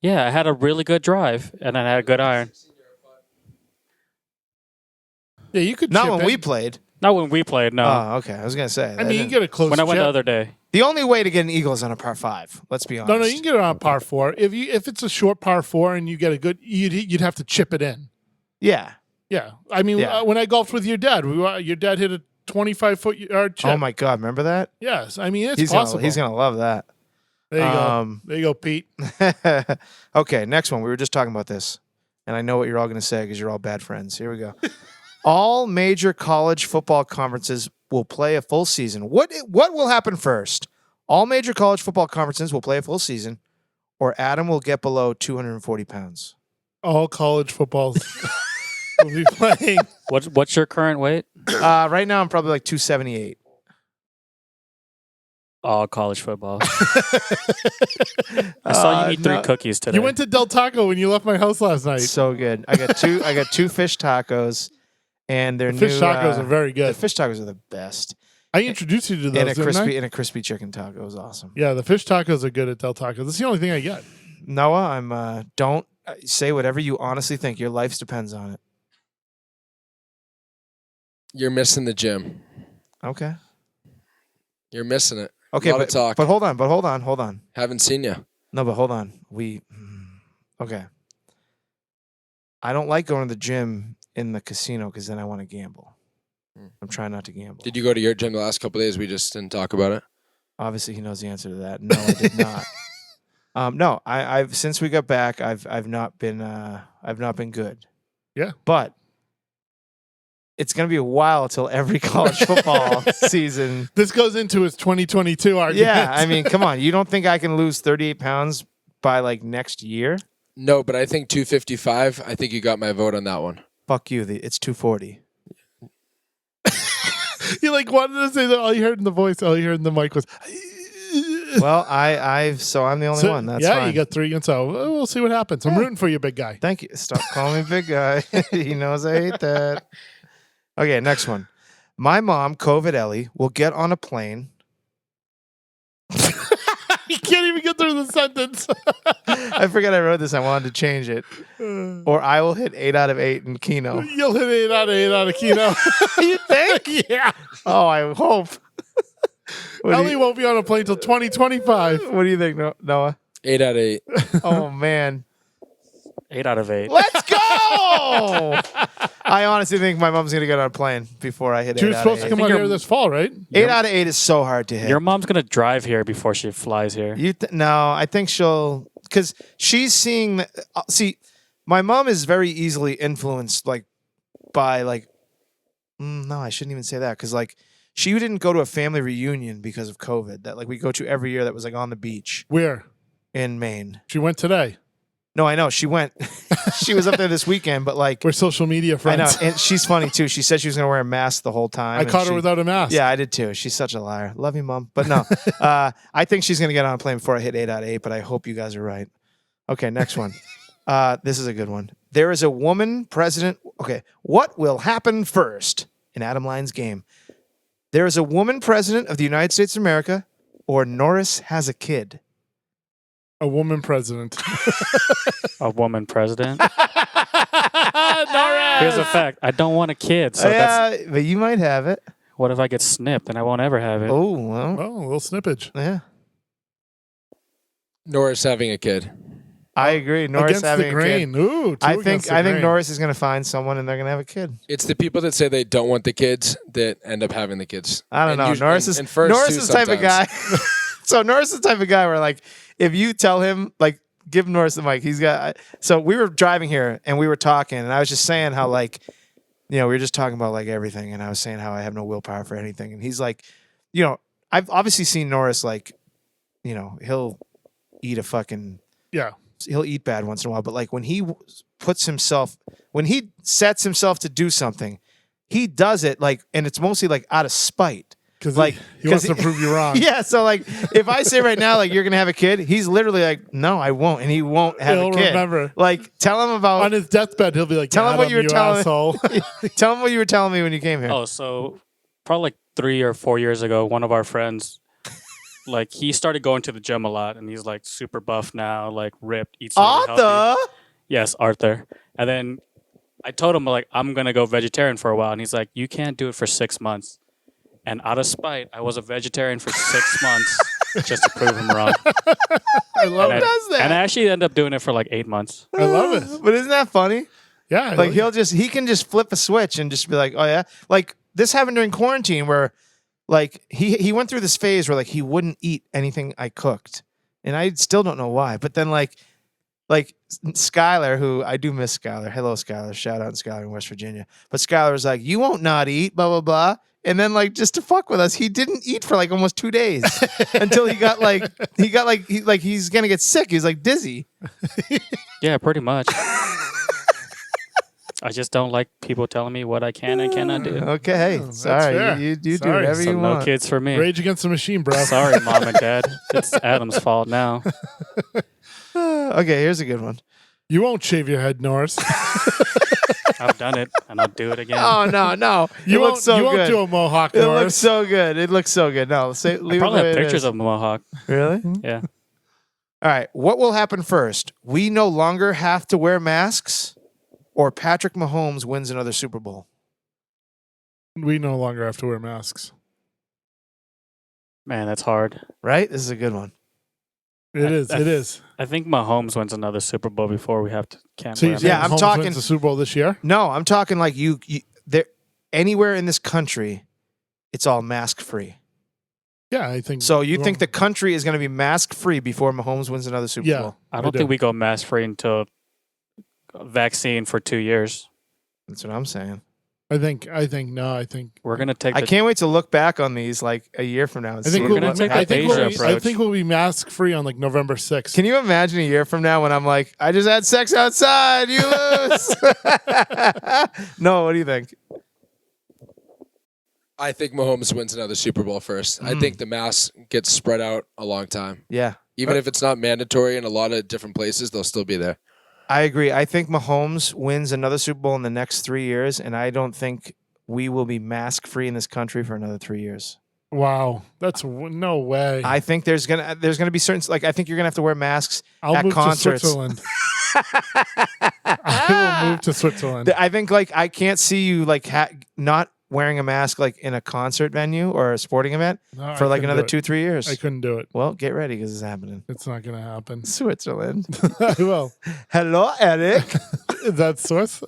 Yeah, I had a really good drive, and I had a good iron. Yeah, you could. Not chip when in. we played. Not when we played, no. Oh, okay. I was gonna say. I mean, you get a close. when I went chip. the other day. the only way to get an eagle is on a par 5. Let's be honest. No, you can get it on par 4. If it's a short par 4 and you get a good, you'd have to chip it in. Yeah. Yeah, I mean, Yeah. when I golfed with your dad, your dad hit a 25-foot chip. Oh my God! Remember that? Yes, I mean it's He's possible. gonna love that. There you Um, go. There you go, Pete. Okay, next one. We were just talking about this, and I know what you're all going to say because you're all bad friends. Here we go. All major college football conferences will play a full season. What will happen first? All major college football conferences will play a full season, or Adam will get below 240 pounds. All college footballs will be playing. What's your current weight? Right now, I'm probably like 278. All college football. I saw you eat 3 cookies today. You went to Del Taco when you left my house last night. So good. I got two fish tacos, and their Fish new tacos are very the good. fish tacos are the best. I introduced you to those, And a didn't I? crispy chicken taco is awesome. Yeah, the fish tacos are good at Del Taco. That's the only thing I get. Noah, I'm don't say whatever you honestly think. Your life depends on it. You're missing the gym. Okay. You're missing it. Okay, Lot of but talk. but hold on. Haven't seen you. No, but hold on. Okay. I don't like going to the gym in the casino because then I want to gamble. I'm trying not to gamble. Did you go to your gym the last couple of days? We just didn't talk about it. Obviously, he knows the answer to that. No, I did not. No, I've since we got back, I've not been good. Yeah. But it's gonna be a while till every college football season. This goes into his 2022 argument. Yeah, I mean, come on. You don't think I can lose 38 pounds by like next year? No, but I think 255. I think you got my vote on that one. Fuck you. It's 240. You like wanted to say that all you heard in the voice, all you heard in the mic was. Well, so I'm the only one. That's yeah, fine. you got 3, and so we'll see what happens. I'm rooting for you, big guy. Thank you. Stop calling me big guy. He knows I hate that. Okay, next one. My mom, COVID Ellie, will get on a plane. You can't even get through the sentence. I forgot I wrote this. I wanted to change it. Or I will hit 8 out of 8 in Keno. You'll hit 8 out of 8 out of Keno. You think? Yeah. Oh, I hope. What do Ellie you- won't be on a plane till 2025. What do you think, Noah? 8 out of 8. Oh, man. 8 out of 8. Let's go! I honestly think my mom's going to get on a plane before I hit 8 She was out supposed of to 8. come out here this fall, right? 8 out of 8 is so hard to hit. Your mom's going to drive here before she flies here. No, I think she'll, because she's seeing. See, my mom is very easily influenced, like by like. No, I shouldn't even say that because like she didn't go to a family reunion because of COVID that like we go to every year that was like on the beach Where? in Maine. She went today. No, I know she went. She was up there this weekend, but like We're social media I friends. know, and she's funny too. She said she was going to wear a mask the whole time. I and caught her she- without a mask. Yeah, I did too. She's such a liar. Love you, Mom. But no, I think she's going to get on a plane before I hit 8 out of 8, but I hope you guys are right. Okay, next one. This is a good one. There is a woman president. Okay, what will happen first in Adam Lyon's game? There is a woman president of the United States of America, or Norris has a kid. A woman president. A woman president. Norris! Here's a fact. I don't want a kid. So that's, yeah, but you might have it. what if I get snipped and I won't ever have it? Oh, well, Oh, a little snippage. yeah. Norris having a kid. I agree. Norris Against having the a grain. kid. Ooh, two I against think the I think grain. Norris is going to find someone and they're going to have a kid. It's the people that say they don't want the kids that end up having the kids. I don't And know. usually- Norris is and first Norris too is the type of guy. sometimes. So Norris is the type of guy where like if you tell him like give Norris the mic, he's got. So we were driving here and we were talking and I was just saying how like we were just talking about like everything and I was saying how I have no willpower for anything and he's like, I've obviously seen Norris like, he'll eat a fucking. Yeah. He'll eat bad once in a while, but like when he when he sets himself to do something, he does it like, and it's mostly like out of spite. Because Like, he wants 'cause to prove you wrong. Yeah, so like if I say right now like you're gonna have a kid, he's literally like, no, I won't, and he won't have He'll a kid. remember. Like tell him On about his deathbed, he'll be like, Tell him what "Adam, you were telling me." asshole. tell him what you were telling me when you came here. Oh, so probably like 3 or 4 years ago, one of our friends, like he started going to the gym a lot, and he's like super buff now, like ripped, eats really healthy. Arthur. Yes, Arthur. And then I told him like I'm gonna go vegetarian for a while, and he's like, you can't do it for 6 months. And out of spite, I was a vegetarian for 6 months just to prove him wrong. I love And it. does that? And I actually ended up doing it for like 8 months. I love it. But isn't that funny? Yeah. Like he can just flip a switch and just be like, oh yeah. Like this happened during quarantine where like he went through this phase where like he wouldn't eat anything I cooked. And I still don't know why. But then like Skylar, who I do miss Skylar. Hello, Skylar. Shout out to Skylar in West Virginia. But Skylar was like, you won't not eat, blah, blah, blah. And then like just to fuck with us, he didn't eat for like almost 2 days until he's gonna get sick. He's like dizzy. Yeah, pretty much. I just don't like people telling me what I can and cannot do. Okay, hey, Oh, that's sorry. fair. You do Sorry. whatever So you no want. kids for me. Rage Against the Machine, bro. Sorry, mom and dad. It's Adam's fault now. Okay, here's a good one. You won't shave your head, Norris. I've done it, and I'll do it again. Oh no! You it won't, looks so you good. won't do a mohawk, It Norris. looks so good. It looks so good. No, say I leave it probably the way have it pictures is. of Mohawk. Really? Yeah. All right. What will happen first? We no longer have to wear masks, or Patrick Mahomes wins another Super Bowl. We no longer have to wear masks. Man, that's hard. Right? This is a good one. It is. It is. I think Mahomes wins another Super Bowl before we have to can't So wear you a saying Yeah, I'm Mahomes talking- wins the Super Bowl this year? No, I'm talking like you there anywhere in this country, it's all mask free. Yeah, I think. So you think the country is going to be mask free before Mahomes wins another Super Yeah. Bowl? I don't do. think we go mask free until vaccine for 2 years. That's what I'm saying. I think. No. I think. We're gonna take. I the- can't wait to look back on these like a year from now. And I think see we're we'll. gonna what take I the think happened. Asia we'll. I approach. think we'll be mask free on like November 6th. Can you imagine a year from now when I'm like, I just had sex outside, you lose? No, what do you think? I think Mahomes wins another Super Bowl first. I think the mask gets spread out a long time. Yeah, Even if it's not mandatory in a lot of different places, they'll still be there. I agree. I think Mahomes wins another Super Bowl in the next 3 years, and I don't think we will be mask free in this country for another 3 years. Wow, that's no way. I think there's gonna be certain I think you're gonna have to wear masks I'll at move concerts. to Switzerland. I will move to Switzerland. I think like I can't see you like not wearing a mask like in a concert venue or a sporting event No, for I like couldn't another do it. 2-3 years. I couldn't do it. Well, get ready because it's happening. It's not going to happen. Switzerland. I will. Hello, Eric. That's Swiss.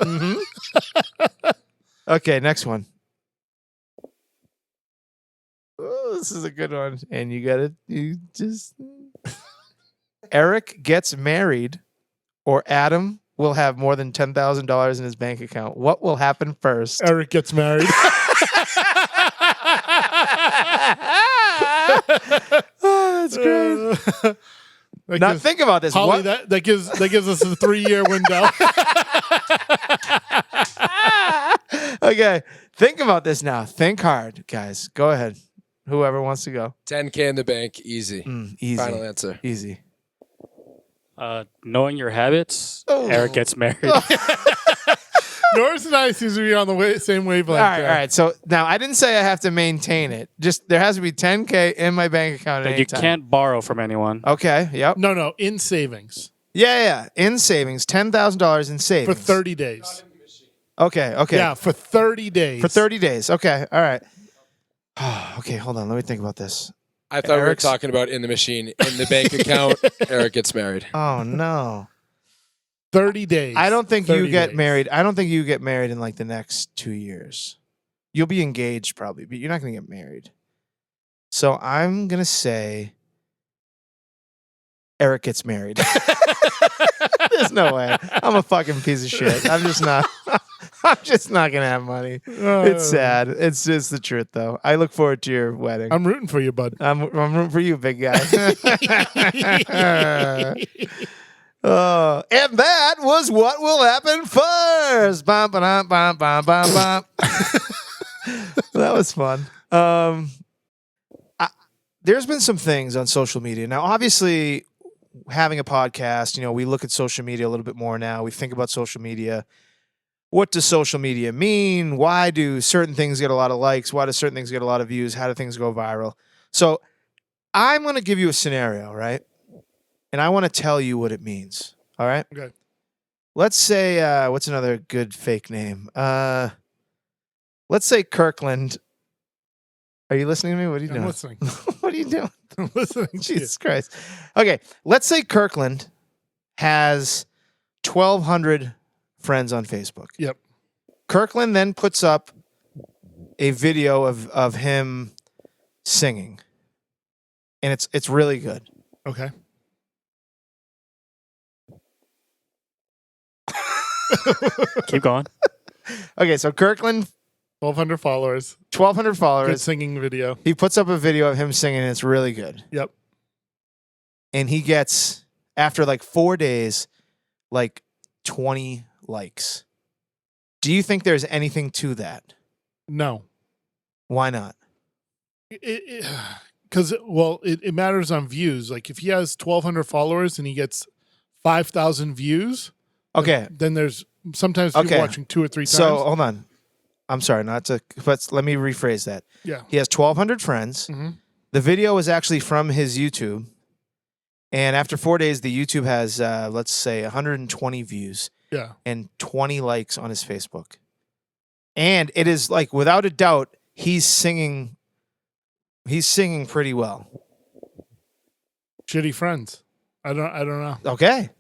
Okay, next one. Oh, this is a good one. And you just Eric gets married or Adam will have more than $10,000 in his bank account. What will happen first? Eric gets married. Oh, that's great. Now think about this. Holly, What? that gives us a 3-year window. Okay, think about this now. Think hard, guys. Go ahead. Whoever wants to go. 10K in the bank, easy. Easy. Final answer. Easy. Knowing your habits, Oh. Eric gets married. Norris and I seems to be on the same wavelength. All right, there. all right. So now I didn't say I have to maintain it. Just there has to be 10K in my bank account at That any you time. can't borrow from anyone. Okay. Yep. No, in savings Yeah. In savings, $10,000 in savings for 30 days. Okay. Yeah, for 30 days. For 30 days. Okay. All right. Okay. Hold on. Let me think about this. I thought Eric's- we were talking about in the machine, in the bank account. Eric gets married. Oh no. 30 days. I don't think you 30 get days. married. I don't think you get married in like the next 2 years. You'll be engaged probably, but you're not going to get married. So I'm going to say Eric gets married. There's no way. I'm a fucking piece of shit. I'm just not. I'm just not going to have money. It's sad. It's just the truth, though. I look forward to your wedding. I'm rooting for you, bud. I'm rooting for you, big guy. And that was what will happen first. Bum, ba-dum, bum, bum, bum, bum. That was fun. There's been some things on social media. Now, obviously, having a podcast, we look at social media a little bit more now. We think about social media. What does social media mean? Why do certain things get a lot of likes? Why do certain things get a lot of views? How do things go viral? So I'm going to give you a scenario, right? And I want to tell you what it means. All right? Okay. Let's say, what's another good fake name? Let's say Kirkland. Are you listening to me? What are you I'm doing? listening. What are you doing? I'm listening to you. Jesus Christ. Okay, let's say Kirkland has 1,200 friends on Facebook. Yep. Kirkland then puts up a video of him singing, and it's really good. Okay. Keep going. Okay, so Kirkland, 1,200 followers. 1,200 Good followers. singing video. He puts up a video of him singing, and it's really good. Yep. And he gets, after like 4 days, like 20 likes. Do you think there's anything to that? No. Why not? Because it matters on views. Like if he has 1,200 followers and he gets 5,000 views, Okay. then there's sometimes people Okay. watching 2 or 3 times. So hold on. I'm sorry, not to, but let me rephrase that. yeah. He has 1,200 friends. Mhm. The video is actually from his YouTube. And after 4 days, the YouTube has, let's say, 120 views Yeah. and 20 likes on his Facebook. And it is like, without a doubt, he's singing pretty well. Shitty friends. I don't know. Okay.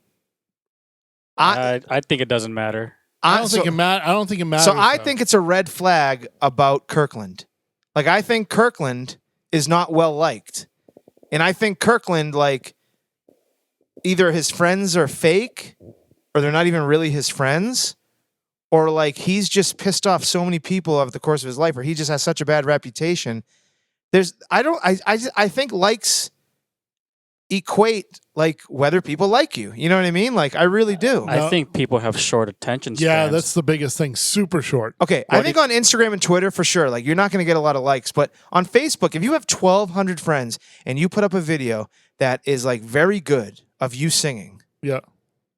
I think it doesn't matter. I don't think it matters. So I though. think it's a red flag about Kirkland. Like, I think Kirkland is not well liked. And I think Kirkland, like, either his friends are fake or they're not even really his friends, or like he's just pissed off so many people over the course of his life, or he just has such a bad reputation. I think likes equate like whether people like you. You know what I mean? Like, I really do. I think people have short attention spans. Yeah, that's the biggest thing. Super short. Okay, I think on Instagram and Twitter for sure, like you're not going to get a lot of likes, but on Facebook, if you have 1,200 friends and you put up a video that is like very good of you singing, Yeah.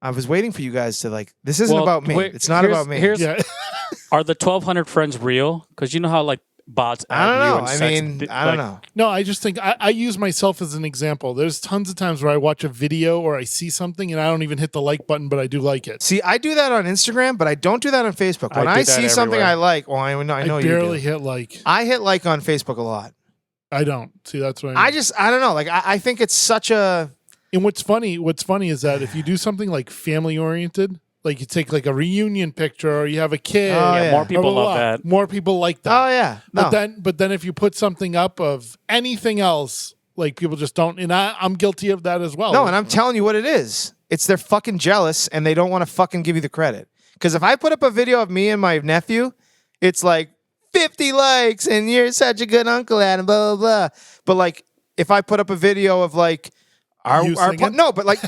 I was waiting for you guys to like. This isn't Well, about me. wait, It's not here's- about me. here's- Yeah. Are the 1,200 friends real? Because you know how like bots add I don't you know. and I sex- mean, like, I don't know. No, I just think I use myself as an example. There's tons of times where I watch a video or I see something and I don't even hit the like button, but I do like it. See, I do that on Instagram, but I don't do that on Facebook. When I I, do that see something everywhere. I like, well, I know I you barely do. hit like. I hit like on Facebook a lot. I don't. See, that's what I mean. I don't know. Like, I think it's such a. And what's funny is that if you do something like family oriented, like you take like a reunion picture or you have a kid, Oh, yeah, yeah. more blah, people blah, love blah, that. more people like that. Oh yeah. No. But then if you put something up of anything else, like people just don't. And I'm guilty of that as well. No, and I'm telling you what it is. It's they're fucking jealous and they don't want to fucking give you the credit. Because if I put up a video of me and my nephew, it's like 50 likes and you're such a good uncle, Adam, blah, blah, blah. But like if I put up a video of like You singing? no, but like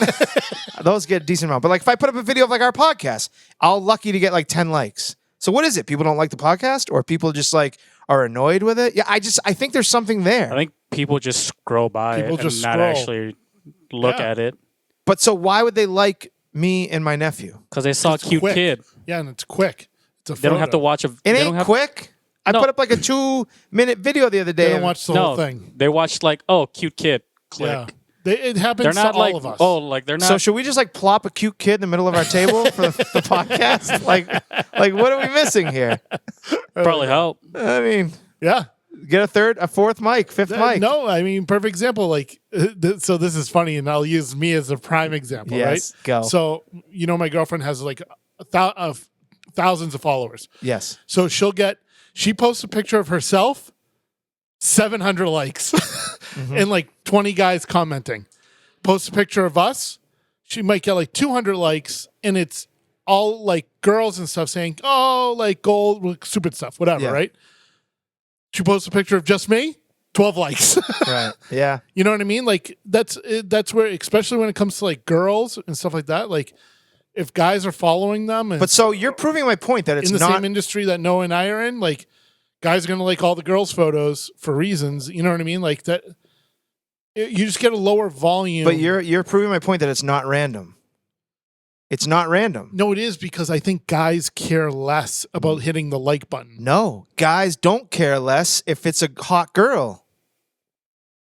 those get a decent amount. But like if I put up a video of like our podcast, I'll lucky to get like 10 likes. So what is it? People don't like the podcast, or people just like are annoyed with it? Yeah, I think there's something there. I think people just scroll by People it just and not scroll. actually look Yeah. at it But so why would they like me and my nephew? because they saw a It's cute quick. kid. Yeah, and it's quick. It's a They don't have to photo. watch a. It they ain't don't have, quick. I No. put up like a 2-minute video the other day. They don't and- watch the No, whole thing. they watched like, oh, cute kid. Click. Yeah. It happens They're not to like, all of us. oh, like they're not. So should we just like plop a cute kid in the middle of our table for the podcast? Like what are we missing here? probably help. I mean, Yeah. get a fourth mic, fifth mic. No, I mean, perfect example. Like, so this is funny, and I'll use me as a prime example, Yes, right? go. So, my girlfriend has like thousands of followers. Yes. So she posts a picture of herself, 700 likes, and like 20 guys commenting. Posts a picture of us, she might get like 200 likes, and it's all like girls and stuff saying, oh, like gold, like, stupid stuff, whatever, Yeah. right? She posts a picture of just me, 12 likes. Right. Yeah. You know what I mean? Like that's where, especially when it comes to like girls and stuff like that, like if guys are following them and But so you're proving my point that it's in the not. same industry that Noah and I are in, like guys are gonna like all the girls' photos for reasons. You know what I mean? Like that, you just get a lower volume. But you're proving my point that it's not random. It's not random. no, it is because I think guys care less about hitting the like button. No, guys don't care less if it's a hot girl.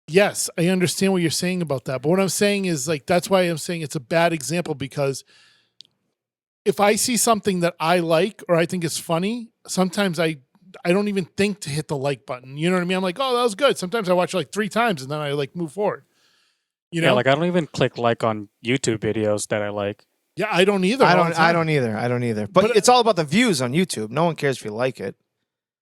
Yes, I understand what you're saying about that. But what I'm saying is like that's why I'm saying it's a bad example because if I see something that I like or I think is funny, sometimes I don't even think to hit the like button. You know what I mean? I'm like, oh, that was good. Sometimes I watch it like 3 times and then I like move forward. You know? Yeah, like I don't even click like on YouTube videos that I like. Yeah, I don't either. I all the don't. I time. don't either. I don't either. But, But- it's all about the views on YouTube. No one cares if you like it.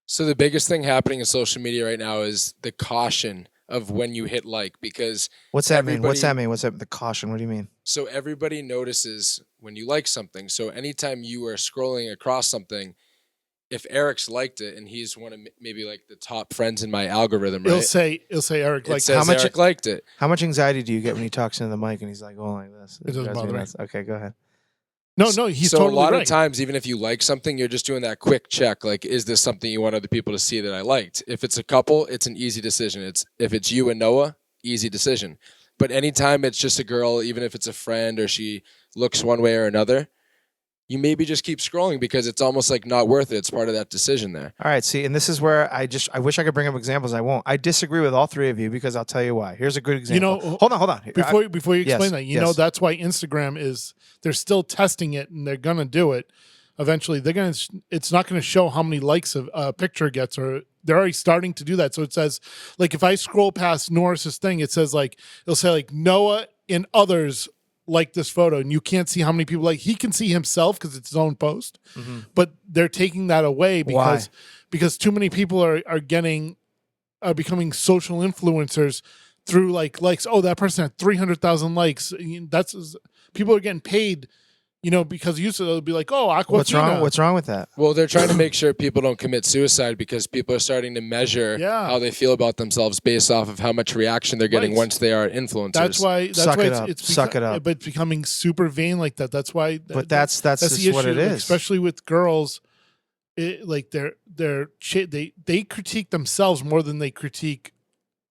So the biggest thing happening in social media right now is the caution of when you hit like, because What's that mean? What's Everybody- that mean? What's that? The caution. What do you mean? so everybody notices when you like something. So anytime you are scrolling across something, if Eric's liked it and he's one of maybe like the top friends in my algorithm, It'll right? say Eric It like says how much- Eric liked it. How much anxiety do you get when he talks into the mic and he's like going like this? It doesn't drives me bother me. nuts. Okay, go ahead. no, he's so totally a lot right. of times, even if you like something, you're just doing that quick check. Like, is this something you want other people to see that I liked? If it's a couple, it's an easy decision. If it's you and Noah, easy decision. But anytime it's just a girl, even if it's a friend or she looks one way or another, you maybe just keep scrolling because it's almost like not worth it. It's part of that decision there. All right, see, and this is where I wish I could bring up examples. I won't. I disagree with all three of you because I'll tell you why. Here's a good example. know, hold on. Before you explain yes, that, you know yes. that's why Instagram they're still testing it and they're gonna do it. Eventually, it's not gonna show how many likes a picture gets, or they're already starting to do that. So it says, like, if I scroll past Norris's thing, it says like it'll say like Noah and others like this photo, and you can't see how many people like. He can see himself because it's his own post, but they're taking that away because too many people are becoming social influencers through like likes. Oh, that person had 300,000 likes. That's people are getting paid, because used to it'll be like, oh, Aquafina. What's wrong? What's wrong with that? Well, they're trying to make sure people don't commit suicide because people are starting to measure Yeah. how they feel about themselves based off of how much reaction they're getting Right. once they are influencers. That's why. That's Suck why it up. Suck it up. But it's becoming super vain like that. That's why. But that's just the what issue, it like, is. especially with girls. Like they critique themselves more than they critique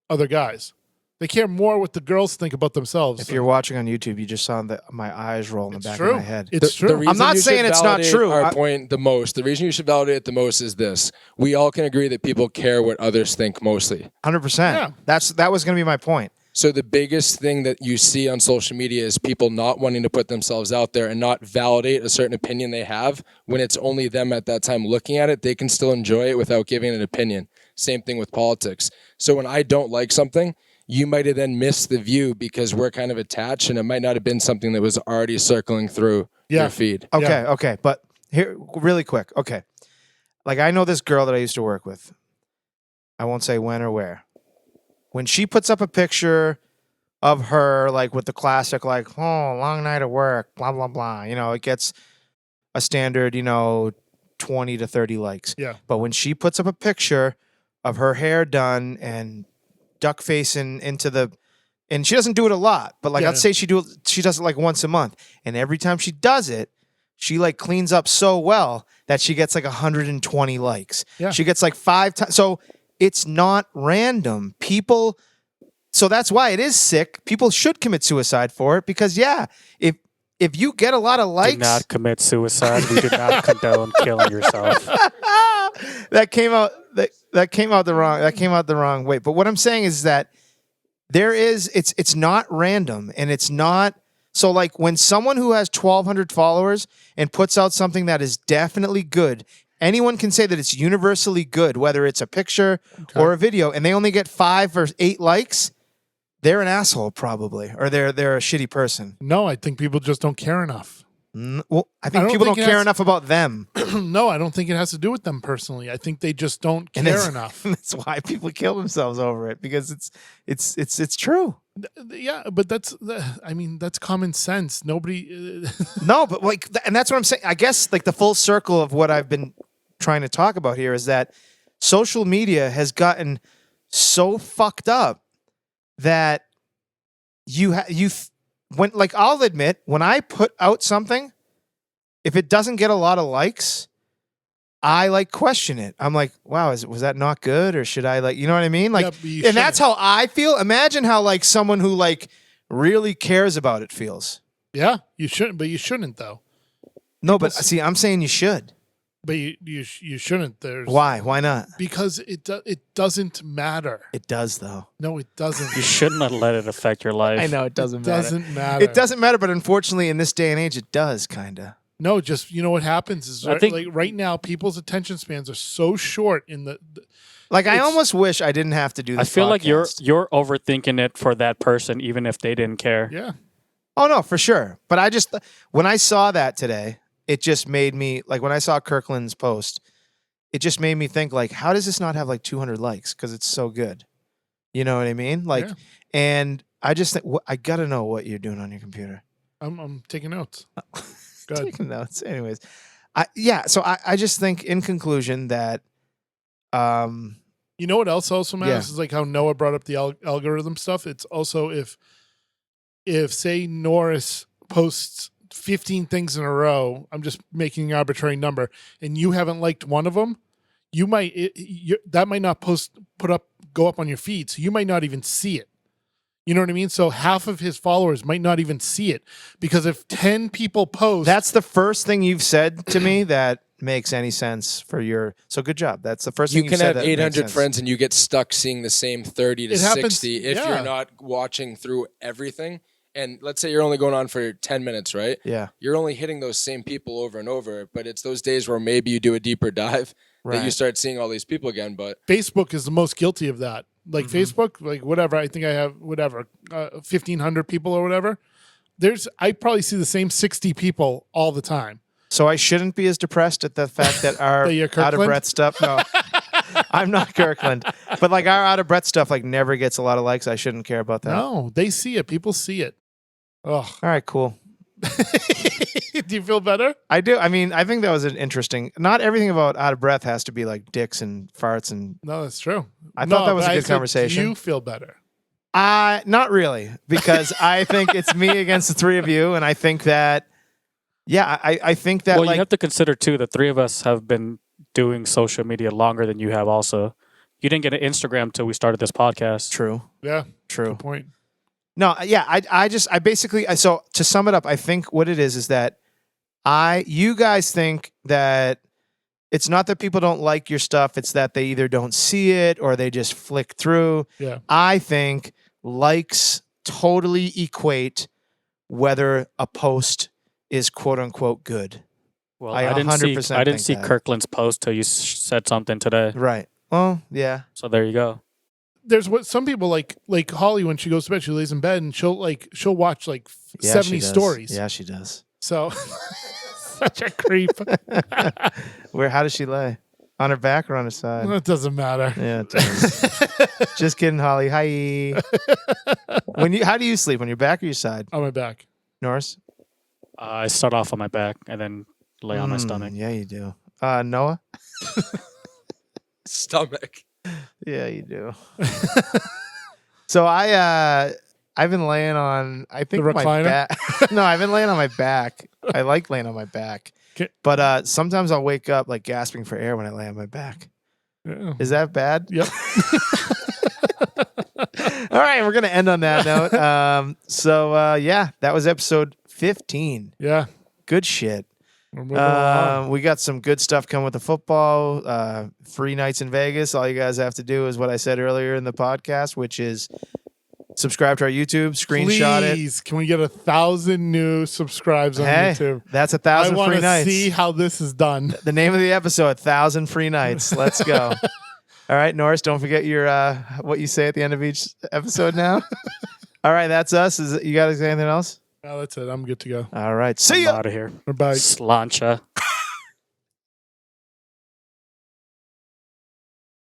other guys. They care more what the girls think about themselves. If you're watching on YouTube, you just saw my eyes roll in the It's back true. of my head. It's true. reason I'm not you should saying it's not validate true. Our I- point the most. The reason you should validate it the most is this: we all can agree that people care what others think mostly. 100%. Yeah. That was going to be my point. So the biggest thing that you see on social media is people not wanting to put themselves out there and not validate a certain opinion they have when it's only them at that time looking at it. They can still enjoy it without giving an opinion. Same thing with politics. So when I don't like something, you might have then missed the view because we're kind of attached and it might not have been something that was already circling through Yeah. your feed. Okay. But here, really quick. Okay. Like, I know this girl that I used to work with. I won't say when or where. When she puts up a picture of her, like, with the classic, like, oh, long night at work, blah, blah, blah. It gets a standard, 20 to 30 likes. Yeah. But when she puts up a picture of her hair done and duck facing into and she doesn't do it a lot, but like Yeah. I'd say she does it like once a month, and every time she does it, she like cleans up so well that she gets like 120 likes. Yeah. She gets like 5 times. So it's not random. People. So that's why it is sick. People should commit suicide for it because if you get a lot of likes, Do not commit suicide. We do not condone killing yourself. that came out the wrong way. But what I'm saying is that it's not random, and it's not so like when someone who has 1,200 followers and puts out something that is definitely good, anyone can say that it's universally good, whether it's a picture or a video, and they only get 5 or 8 likes. They're an asshole, probably, or they're a shitty person. No, I think people just don't care enough. Well, I think don't people think don't it care has- enough about them. No, I don't think it has to do with them personally. I think they just don't And care it's- enough. That's why people kill themselves over it because it's true. Yeah, but that's common sense. Nobody. No, but like, and that's what I'm saying. I guess like the full circle of what I've been trying to talk about here is that social media has so fucked up that when like I'll admit when I put out something, if it doesn't get a lot of likes, I like question it. I'm like, wow, was that not good, or should I like, you know what I mean? Like, Yeah, but you and that's shouldn't. how I feel. Imagine how like someone who like really cares about it feels. Yeah, you shouldn't, but you shouldn't though. No, but see, I'm saying you should. But you shouldn't. There's Why? Why not? because it doesn't matter. It does though. No, it doesn't. You shouldn't have let it affect your life. I know it doesn't It matter. doesn't matter. It doesn't matter, but unfortunately, in this day and age, it does kind of. No, just you know what happens is I think- like right now people's attention spans are so short in the Like, I It's- almost wish I didn't have to do I this. feel like podcast. you're overthinking it for that person, even if they didn't care. yeah. Oh no, for sure. But I just when I saw that today, it just made me like when I saw Kirkland's post, it just made me think like, how does this not have like 200 likes? Because it's so good. You know what I mean? Like, Yeah. and I just think I gotta know what you're doing on your computer. I'm taking notes. Good. Taking notes. Anyways, so I just think in conclusion that You know what else also matters Yeah. is like how Noah brought up the algorithm stuff. It's also if say Norris posts 15 things in a row, I'm just making an arbitrary number, and you haven't liked one of them, you might that might not go up on your feed, so you might not even see it. You know what I mean? So half of his followers might not even see it because if 10 people post, that's the first thing you've said to me that makes any sense for your. So good job. That's the first You thing can said have that makes 800 sense. friends and you get stuck seeing the same 30 to It happens- 60 if yeah. you're not watching through everything. And let's say you're only going on for 10 minutes, right? Yeah. You're only hitting those same people over and over, but it's those days where maybe you do a deeper dive that you Right. start seeing all these people again. But Facebook is the most guilty of that. Like Mm-hmm. Facebook, like whatever. I think I have 1,500 people or whatever. I probably see the same 60 people all the time. So I shouldn't be as depressed at the fact that our That you're out of Kirkland? breath stuff. No, I'm not Kirkland, but like our out of breath stuff like never gets a lot of likes. I shouldn't care about that. No, they see it. People see it. Oh, All right, cool. do you feel better? I do. I mean, I think that was an interesting. Not everything about out of breath has to be like dicks and farts and. No, that's true. I thought that was but a I good said, conversation. Do you feel better? Not really, because I think it's me against the three of you, and I think that. Yeah, I think that Well, like you have to consider too, the three of us have been doing social media longer than you have. Also, you didn't get an Instagram till we started this podcast. true, Yeah, true. good point. No, yeah, I basically so to sum it up, I think what it is that you guys think that it's not that people don't like your stuff, it's that they either don't see it or they just flick through. Yeah. I think likes totally equate whether a post is quote unquote good. Well, I I didn't 100% see think that. Kirkland's post till you said something today. Right. Well, yeah. So there you go. There's what some people like Holly when she goes to bed, she lays in bed and she'll watch like Yeah, 70 she does. stories. Yeah, she does. So such a creep. How does she lay? On her back or on her side? It doesn't matter. Yeah, it does. Just kidding, Holly. Hi. How do you sleep? On your back or your side? On my back. Norris? I start off on my back and then lay on my stomach. Yeah, you do. Noah? stomach. Yeah, you do. So I I've been laying on. I think The my recliner? back. No, I've been laying on my back. I like laying on my back, 'Kay. but sometimes I'll wake up like gasping for air when I lay on my back. Yeah. Is that bad? Yep. All right, we're gonna end on that note. So yeah, that was episode 15. Yeah. Good shit. We're moving along. We got some good stuff coming with the football. Free nights in Vegas. All you guys have to do is what I said earlier in the podcast, which is subscribe to our YouTube, screenshot Please, can we get 1,000 new subscribes it. on Hey, YouTube? that's I 1,000 want free to nights. see how this is done. The name of the episode: 1,000 free nights. Let's go. All right, Norris. Don't forget your what you say at the end of each episode. Now. All right, that's us. You got anything else? No, that's it. I'm good to go. All right. See ya. Out of here. Bye. Slancha.